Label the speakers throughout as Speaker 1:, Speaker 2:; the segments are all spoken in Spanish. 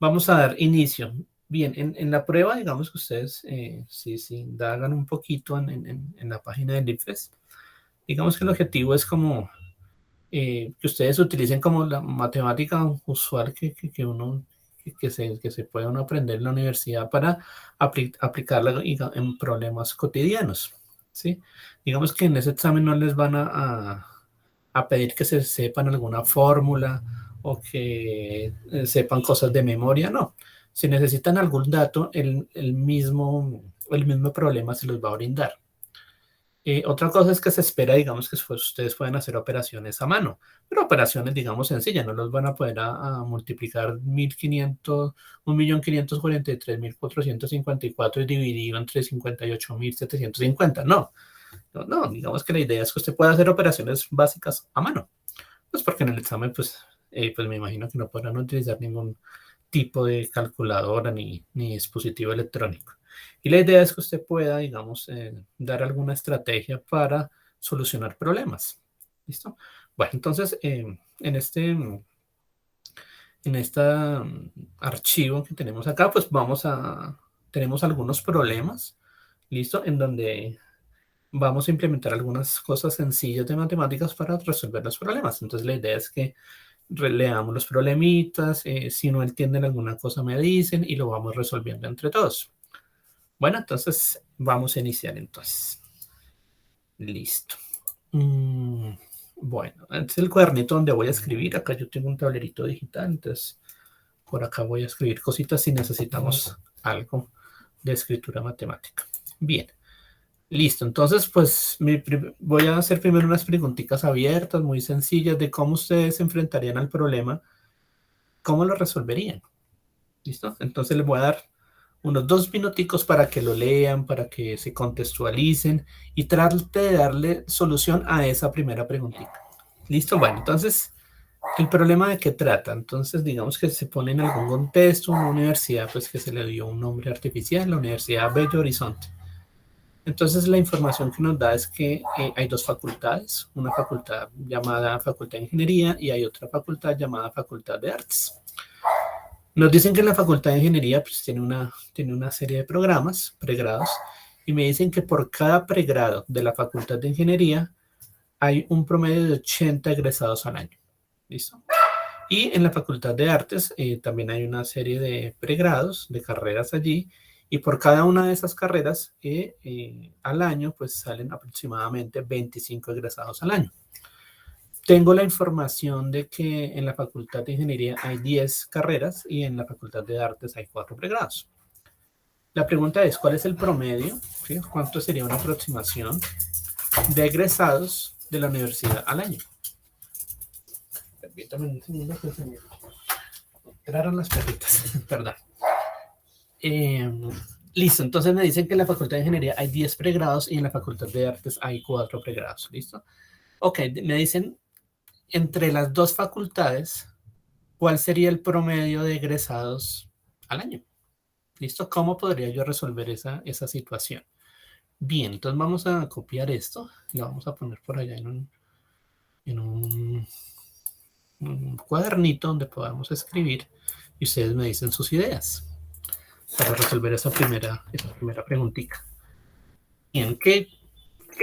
Speaker 1: Vamos a dar inicio. Bien, en la prueba, digamos que ustedes, si indagan un poquito en la página del IFES, digamos que el objetivo es como que ustedes utilicen como la matemática usual que se puede uno aprender en la universidad para aplicarla en problemas cotidianos, ¿sí? Digamos que en ese examen no les van a pedir que se sepan alguna fórmula o que sepan cosas de memoria, no. Si necesitan algún dato, el mismo problema se los va a brindar. Otra cosa es que se espera, digamos, que ustedes pueden hacer operaciones a mano, pero operaciones, digamos, sencillas, no los van a poder a multiplicar 1.500, 1.543.454 y dividido entre 58.750, no, no, no, digamos que la idea es que usted pueda hacer operaciones básicas a mano, pues porque en el examen, pues me imagino que no podrán utilizar ningún tipo de calculadora ni dispositivo electrónico. Y la idea es que usted pueda, digamos, dar alguna estrategia para solucionar problemas. ¿Listo? Bueno, entonces, en este archivo que tenemos acá, pues tenemos algunos problemas, ¿listo? En donde vamos a implementar algunas cosas sencillas de matemáticas para resolver los problemas. Entonces, la idea es que leamos los problemitas, si no entienden alguna cosa me dicen y lo vamos resolviendo entre todos. Bueno, entonces vamos a iniciar entonces. Listo. Bueno, este es el cuadernito donde voy a escribir. Acá yo tengo un tablerito digital, entonces por acá voy a escribir cositas si necesitamos algo de escritura matemática. Bien, listo. Entonces, pues voy a hacer primero unas preguntitas abiertas, muy sencillas, de cómo ustedes se enfrentarían al problema, cómo lo resolverían. ¿Listo? Entonces les voy a dar unos 2 minuticos para que lo lean, para que se contextualicen y trate de darle solución a esa primera preguntita. ¿Listo? Bueno, entonces, ¿el problema de qué trata? Entonces, digamos que se pone en algún contexto, una universidad, pues que se le dio un nombre artificial, la Universidad Bello Horizonte. Entonces, la información que nos da es que hay dos facultades, una facultad llamada Facultad de Ingeniería y hay otra facultad llamada Facultad de Artes. Nos dicen que la Facultad de Ingeniería pues, tiene una serie de programas, pregrados, y me dicen que por cada pregrado de la Facultad de Ingeniería hay un promedio de 80 egresados al año. ¿Listo? Y en la Facultad de Artes también hay una serie de pregrados, de carreras allí, y por cada una de esas carreras al año pues salen aproximadamente 25 egresados al año. Tengo la información de que en la Facultad de Ingeniería hay 10 carreras y en la Facultad de Artes hay 4 pregrados. La pregunta es, ¿cuál es el promedio? ¿Sí? ¿Cuánto sería una aproximación de egresados de la universidad al año? Permítame un segundo que se me entraron las perritas. Perdón. Listo, entonces me dicen que en la Facultad de Ingeniería hay 10 pregrados y en la Facultad de Artes hay 4 pregrados. ¿Listo? Ok, me dicen entre las dos facultades, ¿cuál sería el promedio de egresados al año? ¿Listo? ¿Cómo podría yo resolver esa situación? Bien, entonces vamos a copiar esto y lo vamos a poner por allá en un cuadernito donde podamos escribir y ustedes me dicen sus ideas para resolver esa primera preguntita. Bien, ¿qué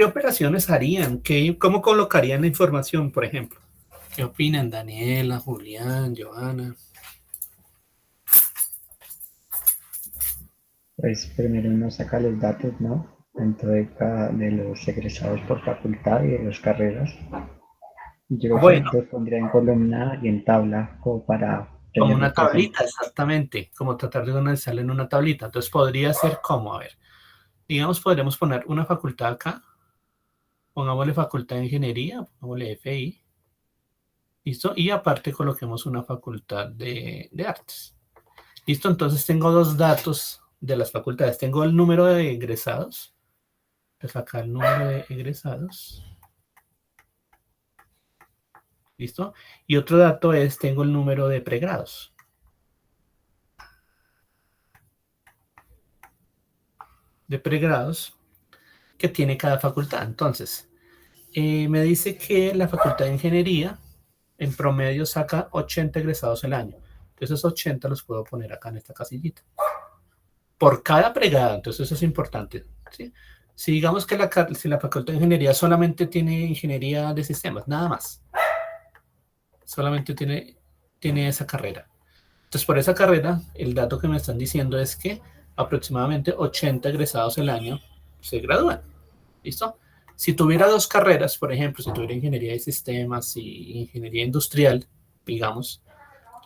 Speaker 1: operaciones harían? ¿Cómo colocarían la información, por ejemplo? ¿Qué opinan Daniela, Julián, Joana?
Speaker 2: Pues primero uno saca los datos, ¿no? Dentro de los egresados por facultad y de las carreras. Yo
Speaker 1: Bueno,
Speaker 2: los pondría en columna y en tabla como para
Speaker 1: como una
Speaker 2: tenerlos
Speaker 1: tablita,
Speaker 2: presentes.
Speaker 1: exactamente, como tratar de analizarlo en una tablita. Entonces podría ser como, a ver, digamos, podríamos poner una facultad acá, pongámosle facultad de ingeniería, pongámosle FI, ¿listo? Y aparte coloquemos una facultad de artes. ¿Listo? Entonces tengo dos datos de las facultades. Tengo el número de egresados, pues acá el número de egresados, ¿listo? Y otro dato es, tengo el número de pregrados. De pregrados que tiene cada facultad. Entonces, me dice que la Facultad de Ingeniería en promedio saca 80 egresados al año. Entonces 80 los puedo poner acá en esta casillita. Por cada pregrado, entonces eso es importante, ¿sí? Si digamos que si la facultad de ingeniería solamente tiene ingeniería de sistemas, nada más. Solamente tiene esa carrera. Entonces, por esa carrera, el dato que me están diciendo es que aproximadamente 80 egresados el año se gradúan. ¿Listo? Si tuviera dos carreras, por ejemplo, si tuviera ingeniería de sistemas y ingeniería industrial, digamos,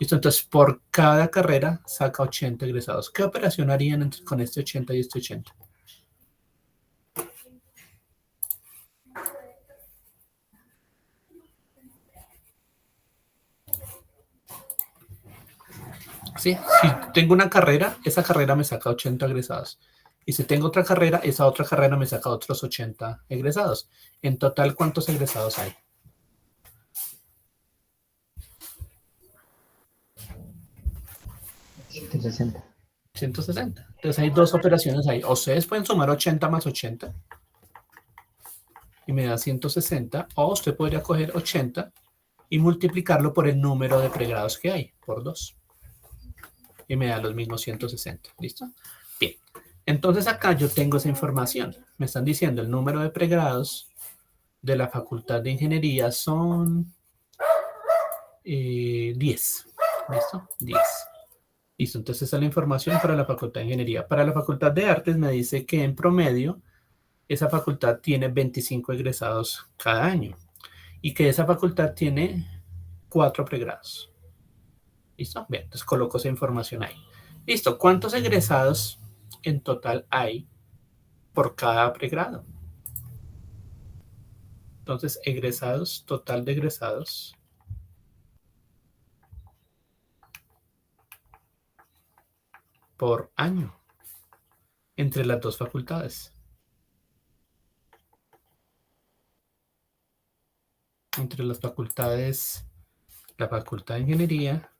Speaker 1: ¿listo? Entonces, por cada carrera saca 80 egresados. ¿Qué operación harían con este 80 y este 80? ¿Sí? Si tengo una carrera, esa carrera me saca 80 egresados. Y si tengo otra carrera, esa otra carrera me saca otros 80 egresados. En total, ¿cuántos egresados hay?
Speaker 2: 160.
Speaker 1: 160. Entonces hay dos operaciones ahí. O ustedes pueden sumar 80 más 80 y me da 160. O usted podría coger 80 y multiplicarlo por el número de pregrados que hay, por 2. Y me da los mismos 160. ¿Listo? Bien. Entonces acá yo tengo esa información. Me están diciendo el número de pregrados de la Facultad de Ingeniería son 10. ¿Listo? 10. Listo, entonces esa es la información para la Facultad de Ingeniería. Para la Facultad de Artes me dice que en promedio esa facultad tiene 25 egresados cada año y que esa facultad tiene 4 pregrados. ¿Listo? Bien, entonces coloco esa información ahí. Listo, ¿cuántos egresados en total hay por cada pregrado? Entonces, egresados, total de egresados por año entre las dos facultades. Entre las facultades, la Facultad de Ingeniería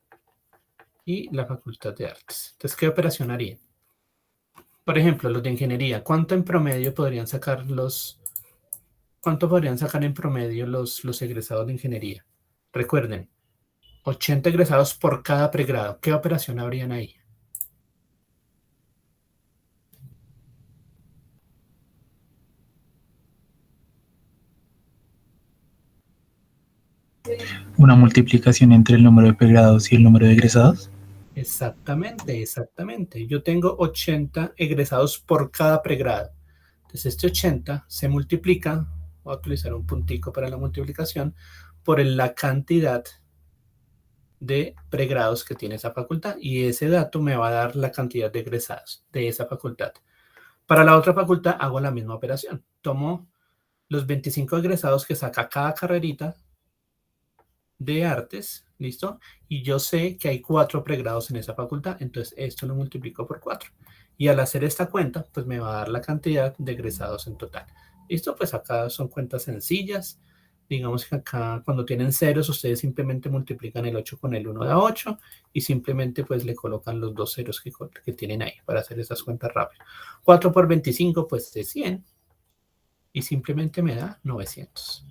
Speaker 1: y la Facultad de Artes. Entonces, ¿qué operación haría? Por ejemplo, los de Ingeniería, ¿cuánto en promedio podrían sacar cuánto podrían sacar en promedio los egresados de Ingeniería? Recuerden, 80 egresados por cada pregrado. ¿Qué operación habrían ahí?
Speaker 3: Una multiplicación entre el número de pregrados y el número de egresados.
Speaker 1: Exactamente, exactamente. Yo tengo 80 egresados por cada pregrado. Entonces este 80 se multiplica, voy a utilizar un puntico para la multiplicación, por la cantidad de pregrados que tiene esa facultad y ese dato me va a dar la cantidad de egresados de esa facultad. Para la otra facultad hago la misma operación. Tomo los 25 egresados que saca cada carrerita de artes, ¿listo? Y yo sé que hay 4 pregrados en esa facultad, entonces esto lo multiplico por 4. Y al hacer esta cuenta, pues me va a dar la cantidad de egresados en total. ¿Listo? Pues acá son cuentas sencillas. Digamos que acá cuando tienen ceros, ustedes simplemente multiplican el 8 con el 1 da 8 y simplemente pues le colocan los dos ceros que tienen ahí para hacer esas cuentas rápidas. 4 por 25 pues es 100 y simplemente me da 900.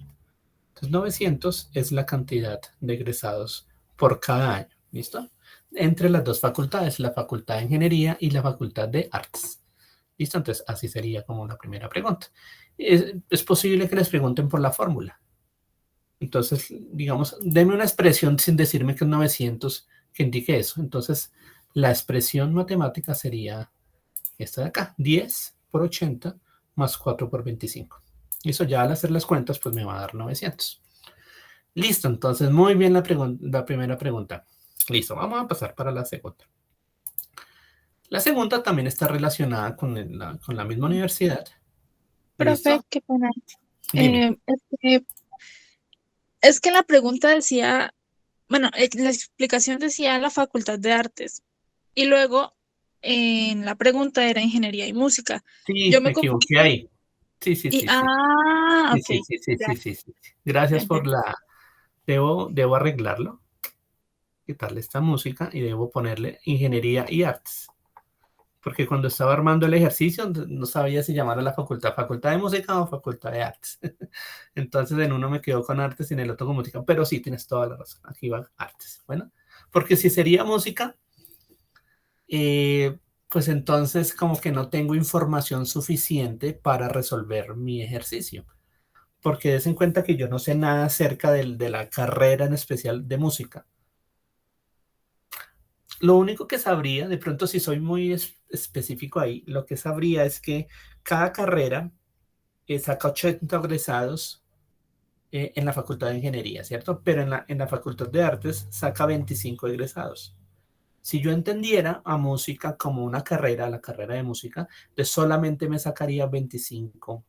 Speaker 1: Entonces 900 es la cantidad de egresados por cada año, ¿listo? Entre las dos facultades, la Facultad de Ingeniería y la Facultad de Artes. ¿Listo? Entonces así sería como la primera pregunta. Es posible que les pregunten por la fórmula. Entonces, digamos, denme una expresión sin decirme que es 900 que indique eso. Entonces, la expresión matemática sería esta de acá, 10 por 80 más 4 por 25. Eso ya al hacer las cuentas, pues me va a dar 900. Listo, entonces, muy bien la primera pregunta. Listo, vamos a pasar para la segunda. La segunda también está relacionada con la misma universidad.
Speaker 4: Profe,
Speaker 1: ¿Listo?
Speaker 4: qué pena.
Speaker 1: Dime.
Speaker 4: Es que la pregunta decía, bueno, la explicación decía la Facultad de Artes y luego en la pregunta era Ingeniería y Música.
Speaker 1: Sí,
Speaker 4: Yo
Speaker 1: me
Speaker 4: me
Speaker 1: equivoqué
Speaker 4: confundí
Speaker 1: ahí. Sí, sí,
Speaker 4: y,
Speaker 1: sí, sí. Sí,
Speaker 4: ok,
Speaker 1: sí, sí, sí,
Speaker 4: ya,
Speaker 1: sí, sí, sí.
Speaker 4: ya
Speaker 1: Gracias por
Speaker 4: entendí.
Speaker 1: la... Debo arreglarlo, quitarle esta música y debo ponerle ingeniería y artes. Porque cuando estaba armando el ejercicio no sabía si llamar a la facultad de música o facultad de artes. Entonces en uno me quedo con artes y en el otro con música. Pero sí, tienes toda la razón. Aquí va artes. Bueno, Porque si sería música, pues entonces como que no tengo información suficiente para resolver mi ejercicio. Porque des en cuenta que yo no sé nada acerca de la carrera en especial de música. Lo único que sabría, de pronto si soy muy específico ahí, lo que sabría es que cada carrera saca 80 egresados en la Facultad de Ingeniería, ¿cierto? Pero en la Facultad de Artes saca 25 egresados. Si yo entendiera a música como una carrera, la carrera de música, pues solamente me sacaría 25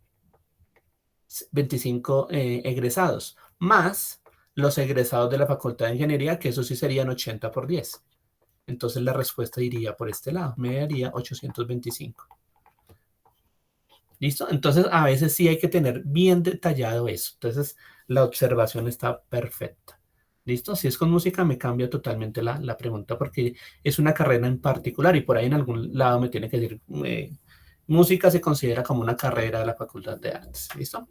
Speaker 1: egresados, más los egresados de la Facultad de Ingeniería, que eso sí serían 80 por 10. Entonces la respuesta iría por este lado, me daría 825. ¿Listo? Entonces a veces sí hay que tener bien detallado eso. Entonces la observación está perfecta. ¿Listo? Si es con música me cambia totalmente la pregunta porque es una carrera en particular y por ahí en algún lado me tiene que decir, música se considera como una carrera de la Facultad de Artes. ¿Listo?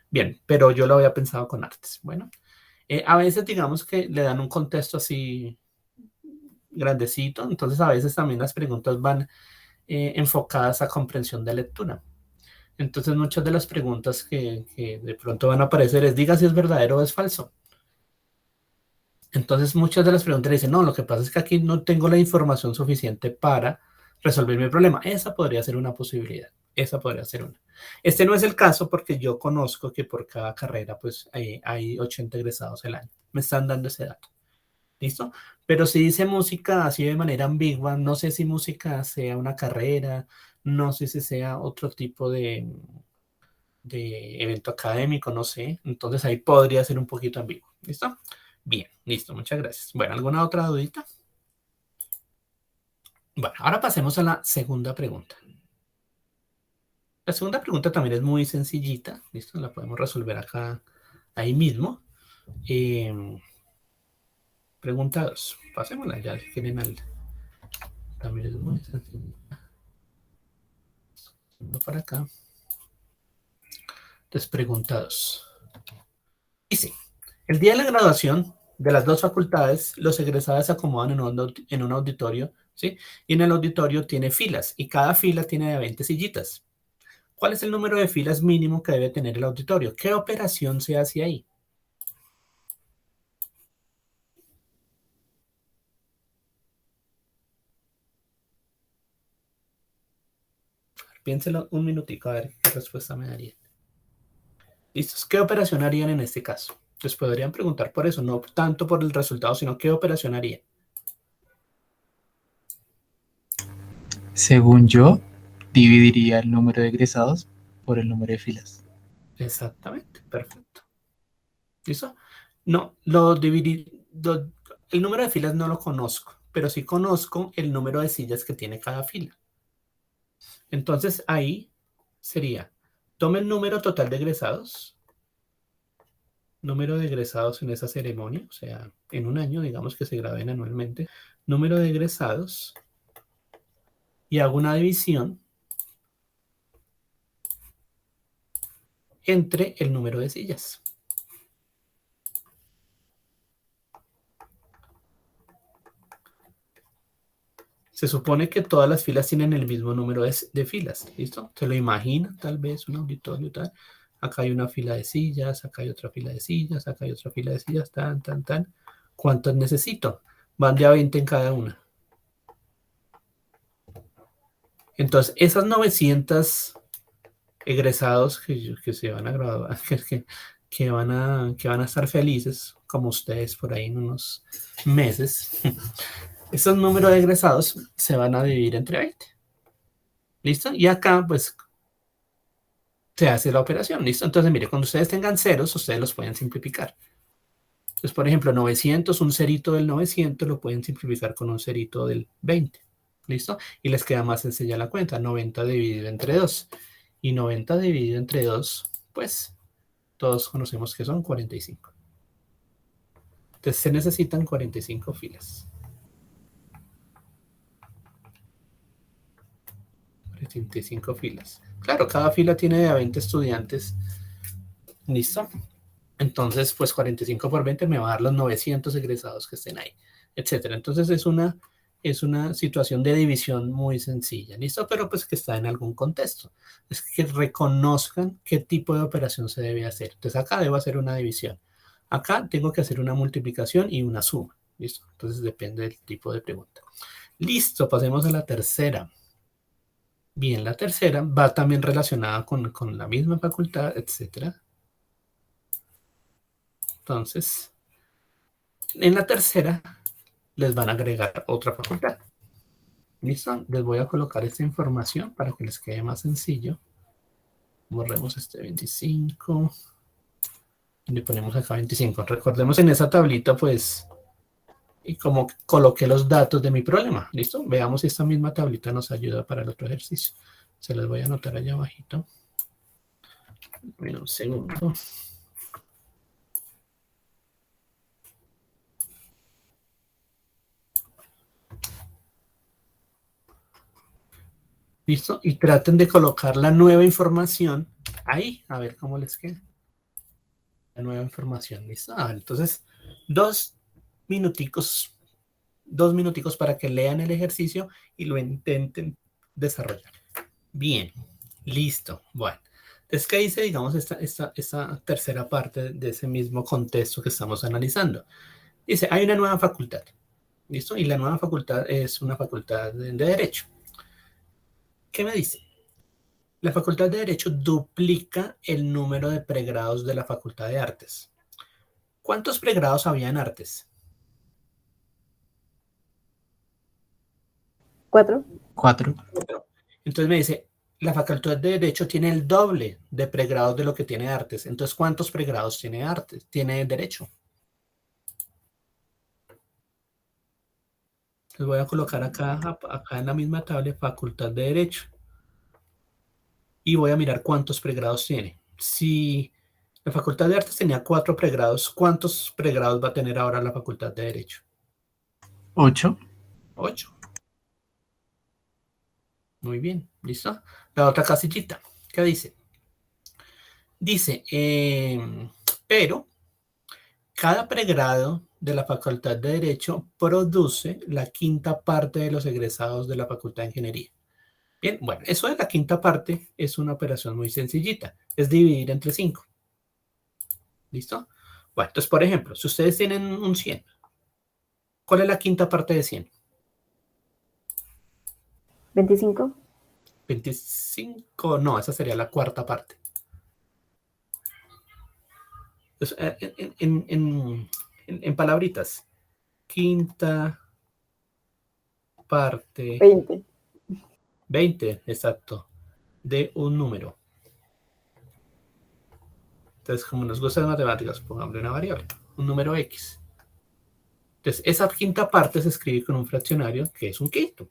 Speaker 1: Bien, pero yo lo había pensado con artes. Bueno, a veces digamos que le dan un contexto así grandecito, entonces a veces también las preguntas van enfocadas a comprensión de lectura. Entonces muchas de las preguntas que de pronto van a aparecer es diga si es verdadero o es falso. Entonces muchas de las preguntas dicen, no, lo que pasa es que aquí no tengo la información suficiente para resolver mi problema. Esa podría ser una posibilidad. Esa podría ser una. Este no es el caso porque yo conozco que por cada carrera pues hay 80 egresados el año. Me están dando ese dato. ¿Listo? Pero si dice música así de manera ambigua, no sé si música sea una carrera, no sé si sea otro tipo de evento académico, no sé. Entonces ahí podría ser un poquito ambiguo. ¿Listo? Bien, listo, muchas gracias. Bueno, ¿alguna otra dudita? Bueno, ahora pasemos a la segunda pregunta. La segunda pregunta también es muy sencillita, ¿listo? La podemos resolver acá, ahí mismo. Pregunta 2. Pasémosla ya, si quieren al... También es muy sencillita. Para acá. Entonces, pregunta 2. Dice, el día de la graduación de las dos facultades, los egresados se acomodan en un auditorio, ¿sí? Y en el auditorio tiene filas, y cada fila tiene de 20 sillitas. ¿Cuál es el número de filas mínimo que debe tener el auditorio? ¿Qué operación se hace ahí? Piénselo un minutico a ver qué respuesta me darían. ¿Listos? ¿Qué operación harían en este caso? Les podrían preguntar por eso, no tanto por el resultado, sino qué operación harían.
Speaker 3: Según yo, dividiría el número de egresados por el número de filas.
Speaker 1: Exactamente, perfecto. ¿Listo? No, el número de filas no lo conozco, pero sí conozco el número de sillas que tiene cada fila. Entonces ahí sería, tome el número total de egresados, número de egresados en esa ceremonia, o sea, en un año, digamos que se graben anualmente, número de egresados, y hago una división entre el número de sillas. Se supone que todas las filas tienen el mismo número de filas, ¿listo? Se lo imagina, tal vez, un auditorio, tal. Acá hay una fila de sillas, acá hay otra fila de sillas, acá hay otra fila de sillas, tan, tan, tan. ¿Cuántas necesito? Van de a 20 en cada una. Entonces, esas 900 egresados que se van a graduar, que van a estar felices, como ustedes por ahí en unos meses, esos números de egresados se van a dividir entre 20. ¿Listo? Y acá, pues, se hace la operación. ¿Listo? Entonces, mire, cuando ustedes tengan ceros, ustedes los pueden simplificar. Entonces, por ejemplo, 900, un cerito del 900 lo pueden simplificar con un cerito del 20. ¿Listo? Y les queda más sencilla la cuenta. 90 dividido entre 2. Y 90 dividido entre 2, pues, todos conocemos que son 45. Entonces, se necesitan 45 filas. 45 filas. Claro, cada fila tiene de 20 estudiantes. ¿Listo? Entonces, pues 45 por 20 me va a dar los 900 egresados que estén ahí. etcétera. Entonces es una situación de división muy sencilla, ¿listo? Pero pues que está en algún contexto. Es que reconozcan qué tipo de operación se debe hacer. Entonces acá debo hacer una división. Acá tengo que hacer una multiplicación y una suma, ¿listo? Entonces depende del tipo de pregunta. Listo, pasemos a la tercera. Bien, la tercera va también relacionada con la misma facultad, etcétera. Entonces, en la tercera les van a agregar otra facultad. ¿Listo? Les voy a colocar esta información para que les quede más sencillo. Borremos este 25. Y le ponemos acá 25. Recordemos en esa tablita, pues, y como coloqué los datos de mi problema. ¿Listo? Veamos si esta misma tablita nos ayuda para el otro ejercicio. Se las voy a anotar allá abajito. Un segundo. ¿Listo? Y traten de colocar la nueva información ahí, a ver cómo les queda. La nueva información, ¿listo? Entonces, 2 minuticos para que lean el ejercicio y lo intenten desarrollar. Bien, listo. Bueno, entonces, ¿qué dice, digamos, esta tercera parte de ese mismo contexto que estamos analizando? Dice, hay una nueva facultad, ¿listo? Y la nueva facultad es una facultad de Derecho. ¿Qué me dice? La Facultad de Derecho duplica el número de pregrados de la Facultad de Artes. ¿Cuántos pregrados había en Artes?
Speaker 5: 4.
Speaker 3: 4.
Speaker 1: Entonces me dice, la Facultad de Derecho tiene el doble de pregrados de lo que tiene Artes. Entonces, ¿cuántos pregrados tiene Artes? Tiene Derecho. Les voy a colocar acá en la misma tabla Facultad de Derecho. Y voy a mirar cuántos pregrados tiene. Si la Facultad de Artes tenía 4 pregrados, ¿cuántos pregrados va a tener ahora la Facultad de Derecho?
Speaker 3: 8.
Speaker 1: 8. Muy bien, ¿listo? La otra casillita, ¿qué dice? Dice, pero cada pregrado de la Facultad de Derecho produce la quinta parte de los egresados de la Facultad de Ingeniería. Bien, bueno, eso de la quinta parte es una operación muy sencillita, es dividir entre 5. ¿Listo? Bueno, entonces, por ejemplo, si ustedes tienen un 100, ¿cuál es la quinta parte de 100?
Speaker 5: 25.
Speaker 1: 25, no, esa sería la cuarta parte. Entonces, en palabritas, quinta parte,
Speaker 5: 20.
Speaker 1: 20, exacto, de un número. Entonces, como nos gusta las matemáticas, pongámosle una variable, un número X. Entonces, esa quinta parte se escribe con un fraccionario que es un quinto.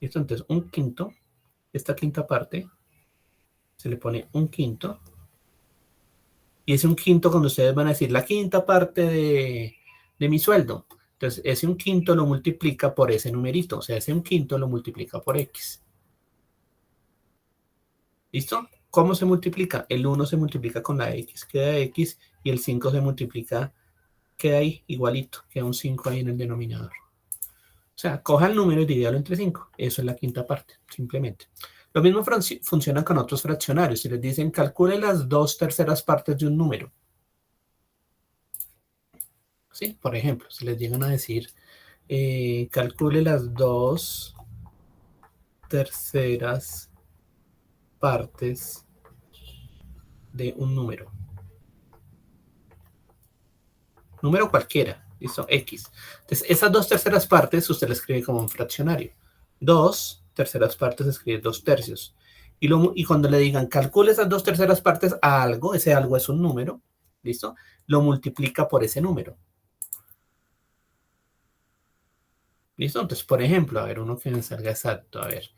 Speaker 1: ¿Listo? Entonces, un quinto, esta quinta parte, se le pone un quinto. Y ese un quinto, cuando ustedes van a decir la quinta parte de mi sueldo, entonces ese un quinto lo multiplica por ese numerito, o sea, ese un quinto lo multiplica por X. ¿Listo? ¿Cómo se multiplica? El 1 se multiplica con la X, queda X, y el 5 se multiplica, queda ahí igualito, queda un 5 ahí en el denominador. O sea, coja el número y divídalo entre 5. Eso es la quinta parte, simplemente. Lo mismo funciona con otros fraccionarios. Si les dicen, calcule las 2/3 partes de un número. ¿Sí? Por ejemplo, si les llegan a decir, calcule las 2/3 partes de un número. Número cualquiera, ¿listo? X. Entonces, esas 2/3 partes usted la escribe como un fraccionario. 2/3 partes se escribe 2/3. Y cuando le digan, calcule esas 2/3 partes a algo, ese algo es un número, ¿listo? Lo multiplica por ese número. ¿Listo? Entonces, por ejemplo, a ver, uno que me salga exacto, a ver.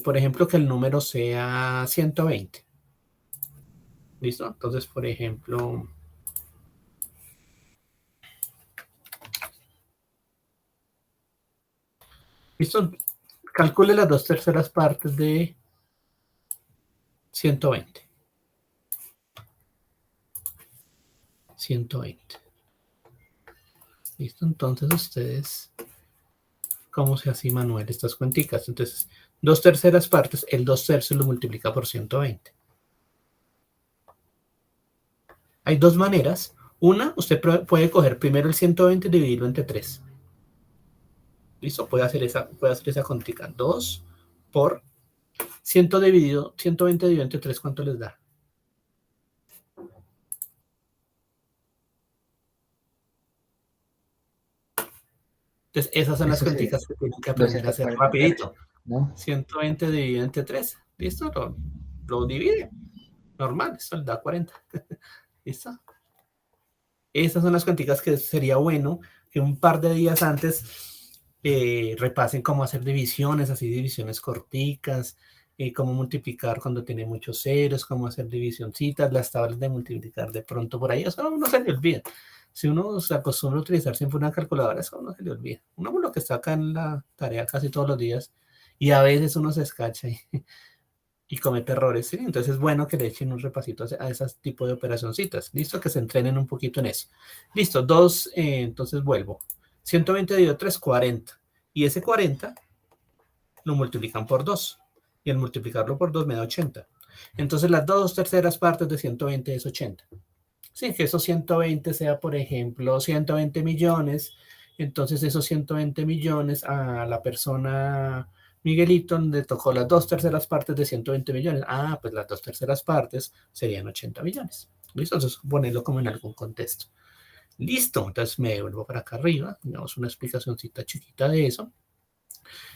Speaker 1: Por ejemplo, que el número sea 120. ¿Listo? Entonces, por ejemplo, ¿listo? Calcule las 2/3 partes de 120. 120. ¿Listo? Entonces ustedes, ¿cómo se hace manual estas cuenticas? Entonces, 2/3 partes, el 2/3 lo multiplica por 120. Hay dos maneras. Una, usted puede coger primero el 120 y dividirlo entre 3. ¿Listo? Puede hacer esa cuentica. 2 por 120 dividido entre 3, ¿cuánto les da? Entonces, esas son las
Speaker 2: Eso sí,
Speaker 1: cuenticas que tienen que aprender a hacer
Speaker 2: 240 Hz,
Speaker 1: rapidito.
Speaker 2: ¿no?
Speaker 1: 120 dividido entre 3. ¿Listo? Lo divide. Normal, eso le da 40. ¿Listo? Esas son las cuenticas que sería bueno que un par de días antes repasen cómo hacer divisiones, así divisiones corticas, cómo multiplicar cuando tiene muchos ceros, cómo hacer divisioncitas, las tablas de multiplicar de pronto por ahí. Eso no se le olvida. Si uno se acostumbra a utilizar siempre una calculadora, eso no se le olvida. Uno lo que está acá en la tarea casi todos los días y a veces uno se escacha y comete errores, ¿sí? Entonces es bueno que le echen un repasito a esas tipo de operacioncitas. Listo, que se entrenen un poquito en eso. Listo, entonces vuelvo. 120 dividido 3, 40. Y ese 40 lo multiplican por 2. Y al multiplicarlo por 2 me da 80. Entonces las 2/3 partes de 120 es 80. Sí, que esos 120 sea, por ejemplo, 120 millones. Entonces esos 120 millones a la persona Miguelito le tocó las 2/3 partes de 120 millones. Ah, pues las 2/3 partes serían 80 millones. ¿Listo? Entonces ponerlo como en algún contexto. Listo, entonces me vuelvo para acá arriba. Tenemos una explicacióncita chiquita de eso.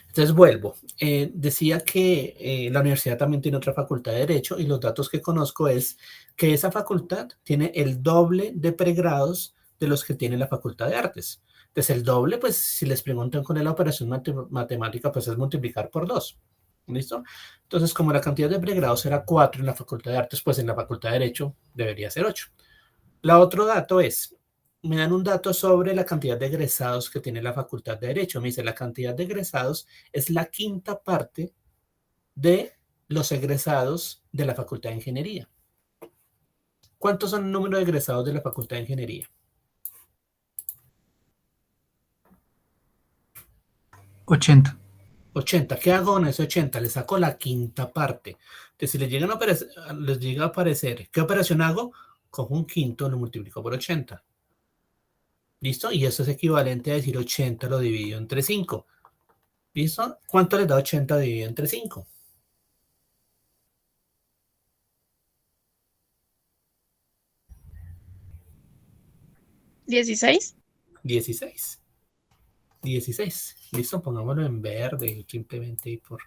Speaker 1: Entonces vuelvo. Decía que la universidad también tiene otra facultad de Derecho y los datos que conozco es que esa facultad tiene el doble de pregrados de los que tiene la Facultad de Artes. Entonces el doble, pues si les preguntan cuál es la operación matemática, pues es multiplicar por 2. ¿Listo? Entonces como la cantidad de pregrados era 4 en la Facultad de Artes, pues en la Facultad de Derecho debería ser 8. La otro dato es, me dan un dato sobre la cantidad de egresados que tiene la Facultad de Derecho. Me dice, la cantidad de egresados es la quinta parte de los egresados de la Facultad de Ingeniería. ¿Cuántos son el número de egresados de la Facultad de Ingeniería?
Speaker 3: 80.
Speaker 1: 80. ¿Qué hago con ese 80? Le saco la quinta parte. Entonces, si les llega a aparecer, ¿qué operación hago? Cojo un quinto, lo multiplico por 80. ¿Listo? Y eso es equivalente a decir 80 lo dividido entre 5. ¿Listo? ¿Cuánto les da 80 dividido entre 5?
Speaker 4: 16.
Speaker 1: 16. 16. ¿Listo? Pongámoslo en verde, simplemente por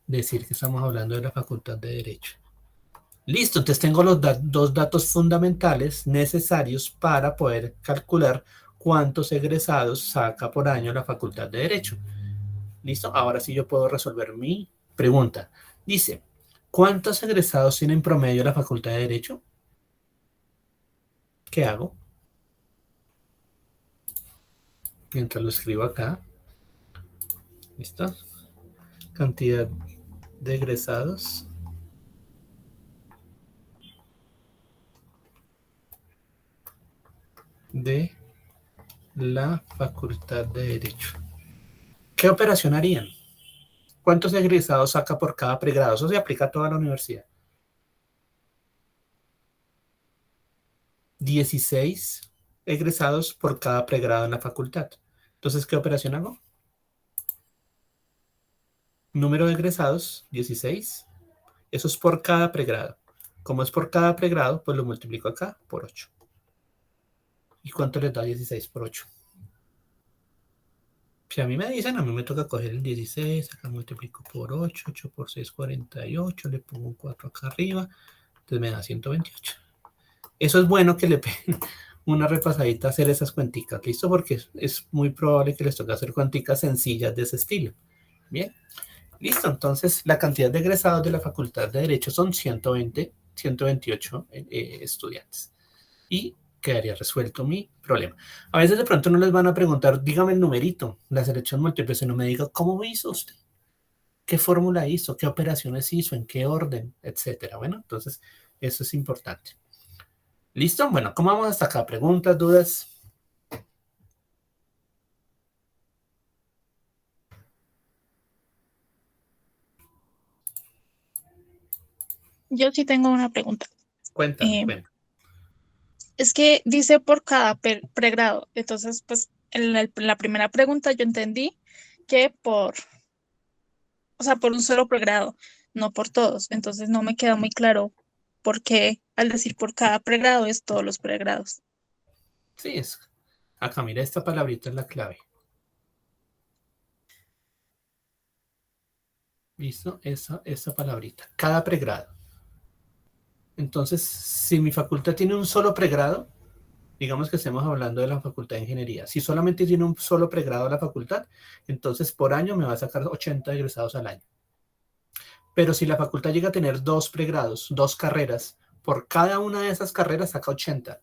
Speaker 1: decir que estamos hablando de la Facultad de Derecho. Listo, entonces tengo los dos datos fundamentales necesarios para poder calcular cuántos egresados saca por año la Facultad de Derecho. ¿Listo? Ahora sí yo puedo resolver mi pregunta. Dice, ¿cuántos egresados tiene en promedio la Facultad de Derecho? ¿Qué hago? Mientras lo escribo acá. ¿Listo? Cantidad de egresados de la Facultad de Derecho. ¿Qué operación harían? ¿Cuántos egresados saca por cada pregrado? Eso se aplica a toda la universidad. 16 egresados por cada pregrado en la facultad. Entonces, ¿qué operación hago? Número de egresados, 16. Eso es por cada pregrado. Como es por cada pregrado, pues lo multiplico acá por 8. ¿Y cuánto les da 16 por 8? Si a mí me dicen, a mí me toca coger el 16, acá multiplico por 8, 8 por 6, 48, le pongo un 4 acá arriba, entonces me da 128. Eso es bueno que le peguen una repasadita a hacer esas cuenticas, ¿listo? Porque es muy probable que les toque hacer cuenticas sencillas de ese estilo. Bien, listo. Entonces, la cantidad de egresados de la Facultad de Derecho son 128 estudiantes. Y quedaría resuelto mi problema. A veces de pronto no les van a preguntar, dígame el numerito, la selección múltiple, sino me diga, ¿cómo hizo usted? ¿Qué fórmula hizo? ¿Qué operaciones hizo? ¿En qué orden? Etcétera. Bueno, entonces, eso es importante. ¿Listo? Bueno, ¿cómo vamos hasta acá? ¿Preguntas, dudas?
Speaker 4: Yo sí tengo una pregunta.
Speaker 1: Cuéntame,
Speaker 4: Eh,
Speaker 1: cuéntame.
Speaker 4: es que dice por cada pregrado. Entonces, pues, la primera pregunta yo entendí que o sea, por un solo pregrado, no por todos. Entonces no me queda muy claro por qué al decir por cada pregrado es todos los pregrados.
Speaker 1: Sí, es. Acá, mira, esta palabrita es la clave. ¿Listo? Esa palabrita. Cada pregrado. Entonces, si mi facultad tiene un solo pregrado, digamos que estemos hablando de la facultad de ingeniería. Si solamente tiene un solo pregrado la facultad, entonces por año me va a sacar 80 egresados al año. Pero si la facultad llega a tener dos pregrados, dos carreras, por cada una de esas carreras saca 80.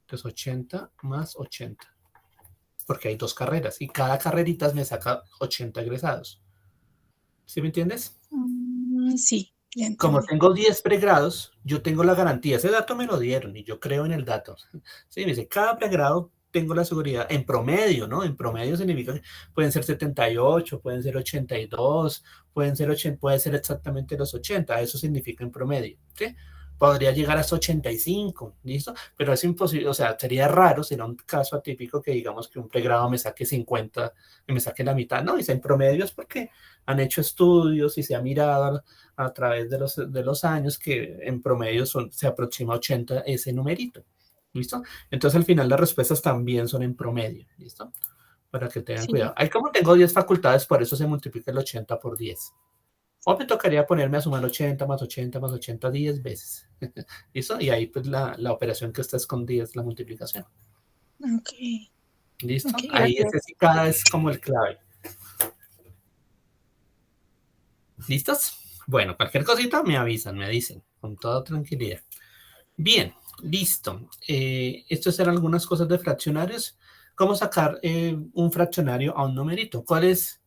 Speaker 1: Entonces 80 más 80. Porque hay dos carreras y cada carrerita me saca 80 egresados. ¿Sí me entiendes?
Speaker 4: Sí, ya
Speaker 1: Como
Speaker 4: entendí.
Speaker 1: tengo 10 pregrados, yo tengo la garantía. Ese dato me lo dieron y yo creo en el dato. Sí, me dice, cada pregrado tengo la seguridad en promedio, ¿no? En promedio significa que pueden ser 78, pueden ser 82, pueden ser 80, puede ser exactamente los 80. Eso significa en promedio, ¿sí? Podría llegar hasta 85, ¿listo? Pero es imposible, o sea, sería raro, sería un caso atípico que digamos que un pregrado me saque 50 y me saque la mitad, ¿no? Y en promedio es porque han hecho estudios y se ha mirado a través de los años que en promedio se aproxima a 80 ese numerito. ¿Listo? Entonces al final las respuestas también son en promedio. ¿Listo? Para que tengan
Speaker 4: Sí.
Speaker 1: cuidado. Ahí como tengo 10 facultades, por eso se multiplica el 80 por 10. O me tocaría ponerme a sumar 80 más 80 más 80 10 veces. ¿Listo? Y ahí pues la operación que está escondida es la multiplicación.
Speaker 4: Ok, ok,
Speaker 1: ¿Listo? Ahí
Speaker 4: gracias.
Speaker 1: ese sí cada es como el clave. ¿Listos? Bueno, cualquier cosita me avisan, me dicen, con toda tranquilidad. Bien, listo. Estas eran algunas cosas de fraccionarios. ¿Cómo sacar un fraccionario a un numerito? ¿Cuál es